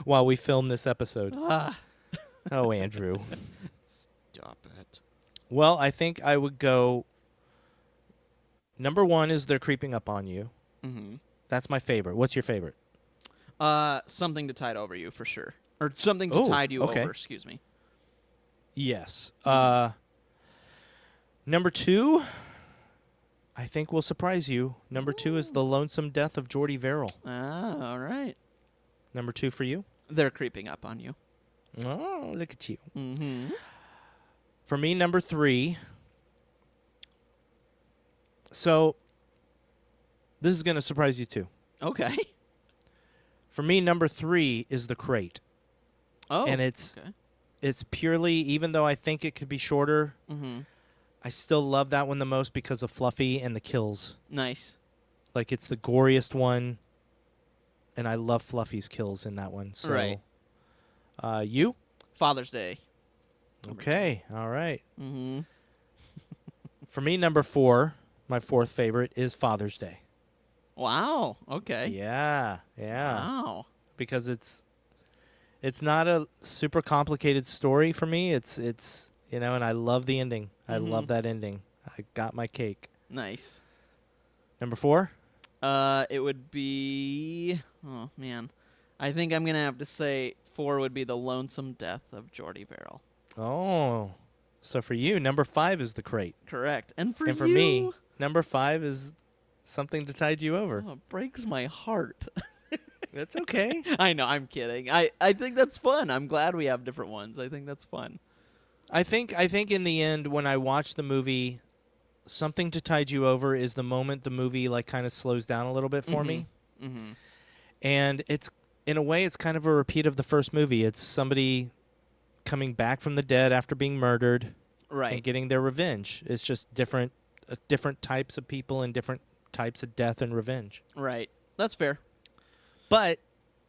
while we film this episode. Ah. Oh, Andrew. Stop it. Well, I think I would go. Number 1 is They're Creeping Up on You. Mm-hmm. That's my favorite. What's your favorite? Something to tide over you, for sure. Or something to Oh, tide you okay. over, excuse me. Yes. Number 2, I think will surprise you. Number 2 is The Lonesome Death of Jordy Verrill. Ah, all right. Number 2 for you? They're creeping up on you. Oh, look at you. Mm-hmm. For me, number 3. So, this is going to surprise you too. Okay. For me, number 3 is The Crate. Oh, And it's okay. purely, even though I think it could be shorter, Mm-hmm. I still love that one the most because of Fluffy and the kills. Nice. Like, it's the goriest one, and I love Fluffy's kills in that one. So, Right. You? Father's Day. Okay, all right. Mm-hmm. For me, number 4, my 4th favorite, is Father's Day. Wow. Okay. Yeah. Wow. Because it's not a super complicated story for me. It's and I love the ending. I love that ending. I got my cake. Nice. Number 4? It would be. Oh man, I think I'm gonna have to say 4 would be The Lonesome Death of Jordy Verrill. Oh, so for you, number 5 is The Crate, Correct. And for and for you, me, number 5 is Something to Tide You Over. oh, it breaks my heart. That's okay. I know. I'm kidding. I think that's fun. I'm glad we have different ones. I think that's fun. I think in the end, when I watch the movie, Something to Tide You Over is the moment the movie like kind of slows down a little bit for me. Mm-hmm. And it's, in a way, it's kind of a repeat of the first movie. It's somebody coming back from the dead after being murdered and Right. getting their revenge. It's just different types of people and different types of death and revenge. Right. That's fair. But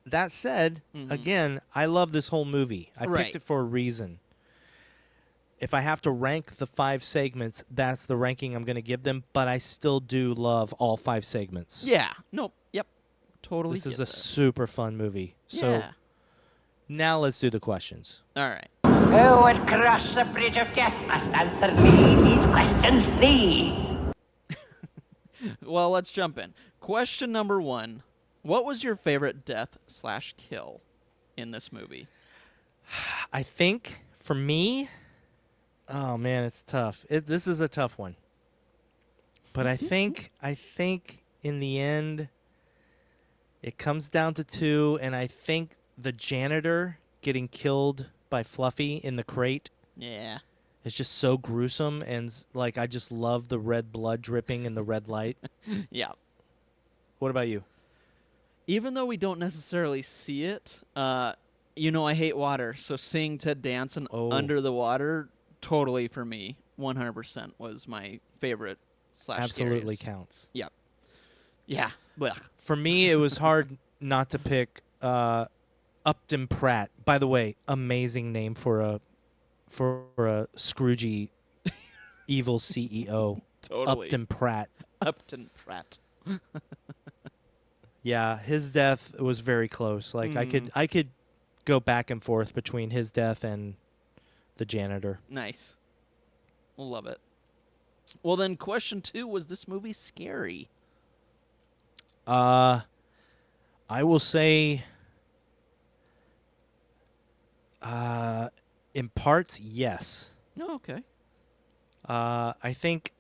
that said, again, I love this whole movie. I Right. picked it for a reason. If I have to rank the 5 segments, that's the ranking I'm going to give them, but I still do love all 5 segments. Yeah. Nope. Yep. Totally. This is get a that. super fun movie. So Yeah. now let's do the questions. All right. Who would cross the bridge of death must answer me these questions 3. Well, let's jump in. Question number 1. What was your favorite death/kill in this movie? I think, for me, Oh man, it's tough. This is a tough one. But I think in the end it comes down to two, and I think the janitor getting killed by Fluffy in the crate Yeah. is just so gruesome, and like I just love the red blood dripping in the red light. Yeah. What about you? Even though we don't necessarily see it, you know I hate water, so seeing Ted Danson under the water, totally for me, 100% was my favorite / Absolutely scariest. counts. Yep. Yeah. Blech. For me, it was hard not to pick Upton Pratt. By the way, amazing name for a Scroogey evil CEO. Totally. Upton Pratt. Upton Pratt. Yeah, his death was very close. Like I could go back and forth between his death and the janitor. Nice. Love it. Well, then question 2, was this movie scary? I will say in parts, yes. Oh, okay. I think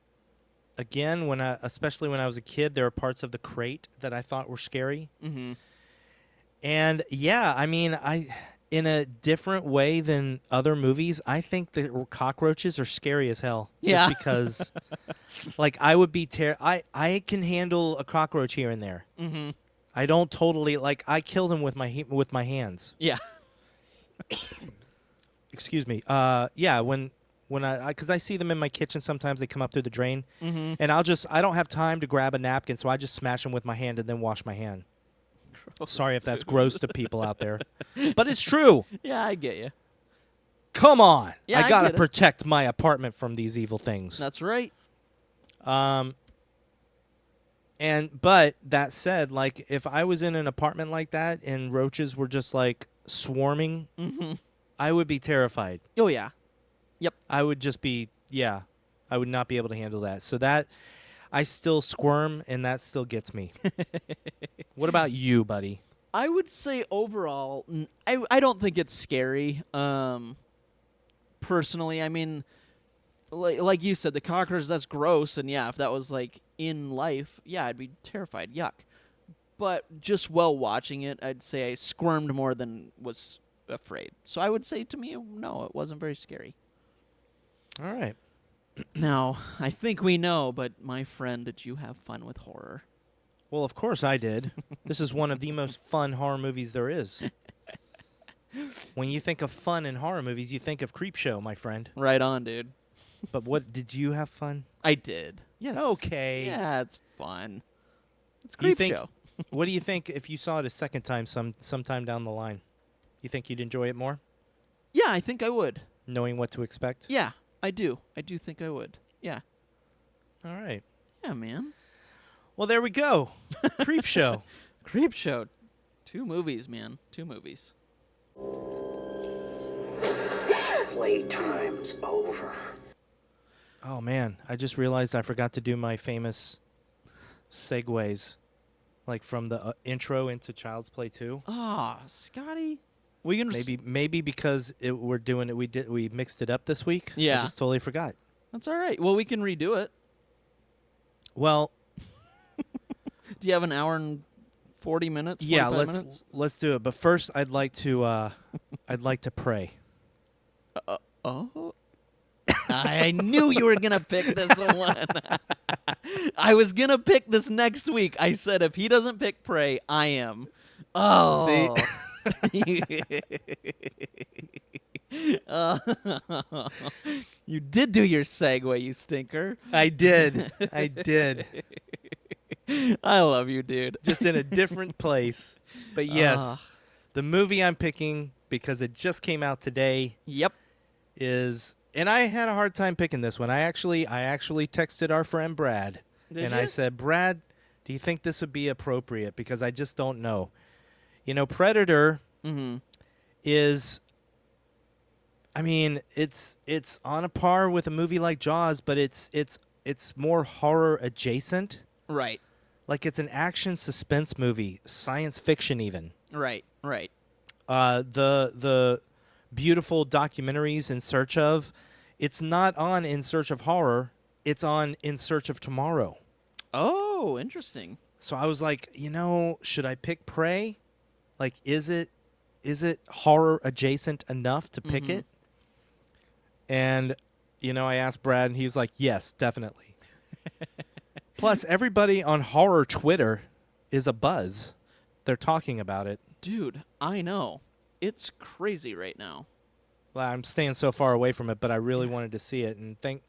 again especially when I was a kid, there were parts of the crate that I thought were scary. Mm-hmm. And yeah, I mean, in a different way than other movies, I think the cockroaches are scary as hell. Yeah. Just because, like, I would be I can handle a cockroach here and there. Mm-hmm. I don't totally like. I kill them with my hands. Yeah. Excuse me. Yeah. When because I see them in my kitchen sometimes, they come up through the drain, Mm-hmm. and I don't have time to grab a napkin, so I just smash them with my hand and then wash my hand. Sorry if that's gross to people out there, but it's true. Yeah, I get you. Come on. Yeah, I I gotta get it. protect my apartment from these evil things. That's right. But that said, like if I was in an apartment like that and roaches were just like swarming, Mm-hmm. I would be terrified. Oh, yeah. Yep. I would just be I would not be able to handle that. So that I still squirm, and that still gets me. What about you, buddy? I would say overall, I don't think it's scary. Personally, I mean, like you said, the cockroach, that's gross, and yeah, if that was like in life, yeah, I'd be terrified. Yuck. But just while watching it, I'd say I squirmed more than was afraid. So I would say to me, no, it wasn't very scary. All right. Now, I think we know, but my friend, did you have fun with horror? Well, of course I did. This is one of the most fun horror movies there is. When you think of fun in horror movies, you think of Creepshow, my friend. Right on, dude. But what did you have fun? I did. Yes. Okay. Yeah, it's fun. It's You think- Creepshow. What do you think if you saw it a second time sometime down the line? You think you'd enjoy it more, Yeah, I think I would. knowing what to expect? Yeah, I do. I do think I would. Yeah. All right. Yeah, man. Well, there we go. Creepshow. Creepshow. 2 movies, man. 2 movies. Playtime's over. Oh man, I just realized I forgot to do my famous segues, like from the intro into Child's Play 2. Ah, Scotty. We can Maybe because we're doing it, we mixed it up this week. Yeah. I just totally forgot. That's all right. Well, we can redo it. Well, Do you have an hour and 40 minutes? yeah, 45 minutes? let's do it. But first, I'd like to pray. Oh. I knew you were going to pick this one. I was going to pick this next week. I said if he doesn't pick Pray, I am. Oh. See? You did do your segue, you stinker. I did. I did. I love you, dude. Just in a different place. But yes, Ah. the movie I'm picking, because it just came out today, Yep. is, and I had a hard time picking this one. I actually texted our friend Brad, Did I ya? said, Brad, do you think this would be appropriate? Because I just don't know. You know, Predator Mm-hmm. is, I mean, it's on a par with a movie like Jaws, but it's more horror adjacent. Right. Like it's an action suspense movie, science fiction even. Right. Right. The beautiful documentaries In Search Of It's not on In Search of Horror. It's on In Search of Tomorrow. Oh, interesting. So I was like, should I pick Prey? Like, is it horror adjacent enough to pick it? And, I asked Brad, and he was like, yes, definitely. Plus, everybody on horror Twitter is a buzz. They're talking about it. Dude, I know. It's crazy right now. Well, I'm staying so far away from it, but I really wanted to see it. And thank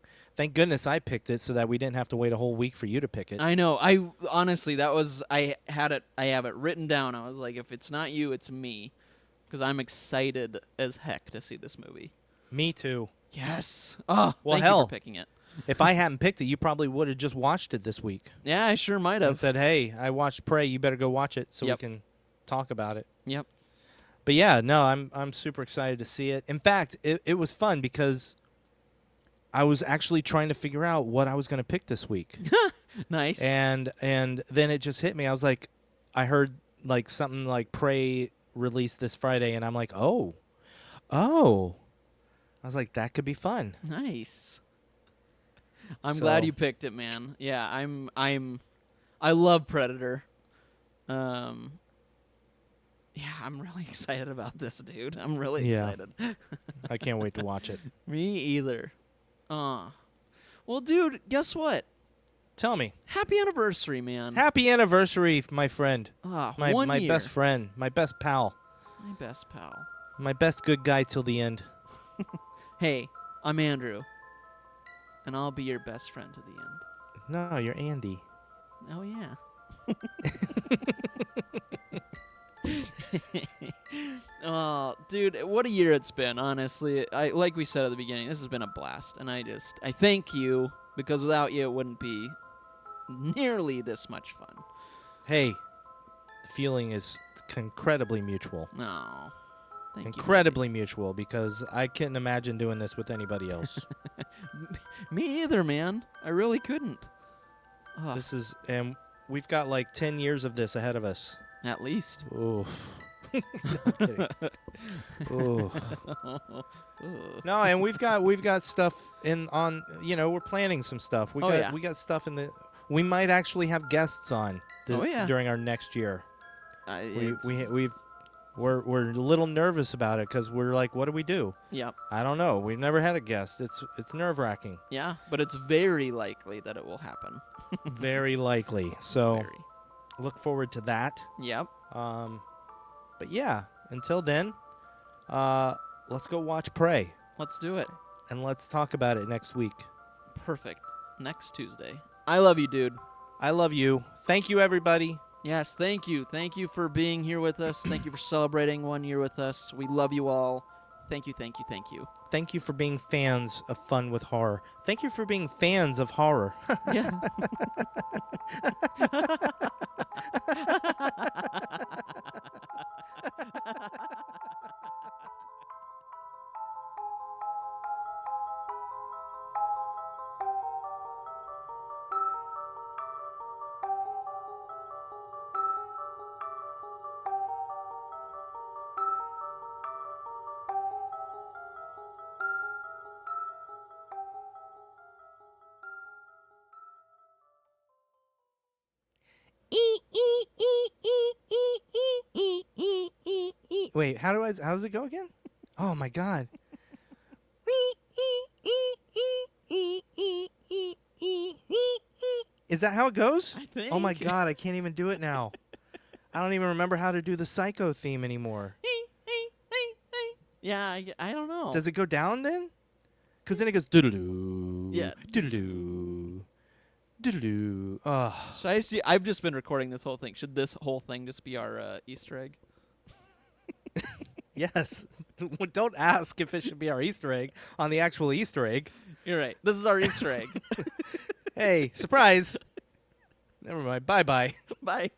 goodness I picked it so that we didn't have to wait a whole week for you to pick it. I know. Honestly, I have it written down. I was like, if it's not you, it's me. Because I'm excited as heck to see this movie. Me too. Yes. Oh, well, thank hell, you for picking it. If I hadn't picked it, you probably would have just watched it this week. Yeah, I sure might have. And said, hey, I watched Prey. You better go watch it so we Yep. can talk about it. Yep. But yeah, no, I'm super excited to see it. In fact, it was fun because I was actually trying to figure out what I was going to pick this week. Nice. And then it just hit me. I was like, I heard like something like Prey released this Friday, and I'm like, oh. I was like, that could be fun. Nice. I'm glad you picked it, man. Yeah, I love Predator. Yeah, I'm really excited about this, dude. I'm really excited. I can't wait to watch it. Me either. Well, dude, guess what? Tell me. Happy anniversary, man. Happy anniversary, my friend. My my best friend, my best pal, my best pal. my best good guy till the end. Hey, I'm Andrew, and I'll be your best friend to the end. No, you're Andy. Oh, yeah. Oh, dude, what a year it's been, honestly. Like we said at the beginning, this has been a blast, and I thank you, because without you, it wouldn't be nearly this much fun. Hey, the feeling is incredibly mutual. No. Thank you. Incredibly mutual, because I couldn't imagine doing this with anybody else. Me either, man. I really couldn't. Ugh. And we've got like 10 years of this ahead of us. At least. Ooh. Kidding. Ooh. No, and we've got stuff we're planning some stuff. We got stuff we might actually have guests on during our next year. We're a little nervous about it because we're like, what do we do? Yep. I don't know. We've never had a guest. It's nerve-wracking. Yeah, but it's very likely that it will happen. Very likely. So Very. look forward to that. Yep. But yeah, until then, let's go watch Prey. Let's do it. And let's talk about it next week. Perfect. Next Tuesday. I love you, dude. I love you. Thank you, everybody. Yes, thank you. Thank you for being here with us. Thank you for celebrating 1 year with us. We love you all. Thank you, thank you, thank you. Thank you for being fans of fun with horror. Thank you for being fans of horror. Yeah. Wait, how does it go again? Oh my god. Is that how it goes? I think. Oh my god, I can't even do it now. I don't even remember how to do the Psycho theme anymore. Yeah, I don't know. Does it go down then? Because then it goes doodle-doo. Yeah. Doodle-doo. Doodle-doo. Oh. I've just been recording this whole thing. Should this whole thing just be our Easter egg? Yes. Don't ask if it should be our Easter egg on the actual Easter egg. You're right. This is our Easter egg. Hey, surprise. Never mind. Bye-bye. Bye.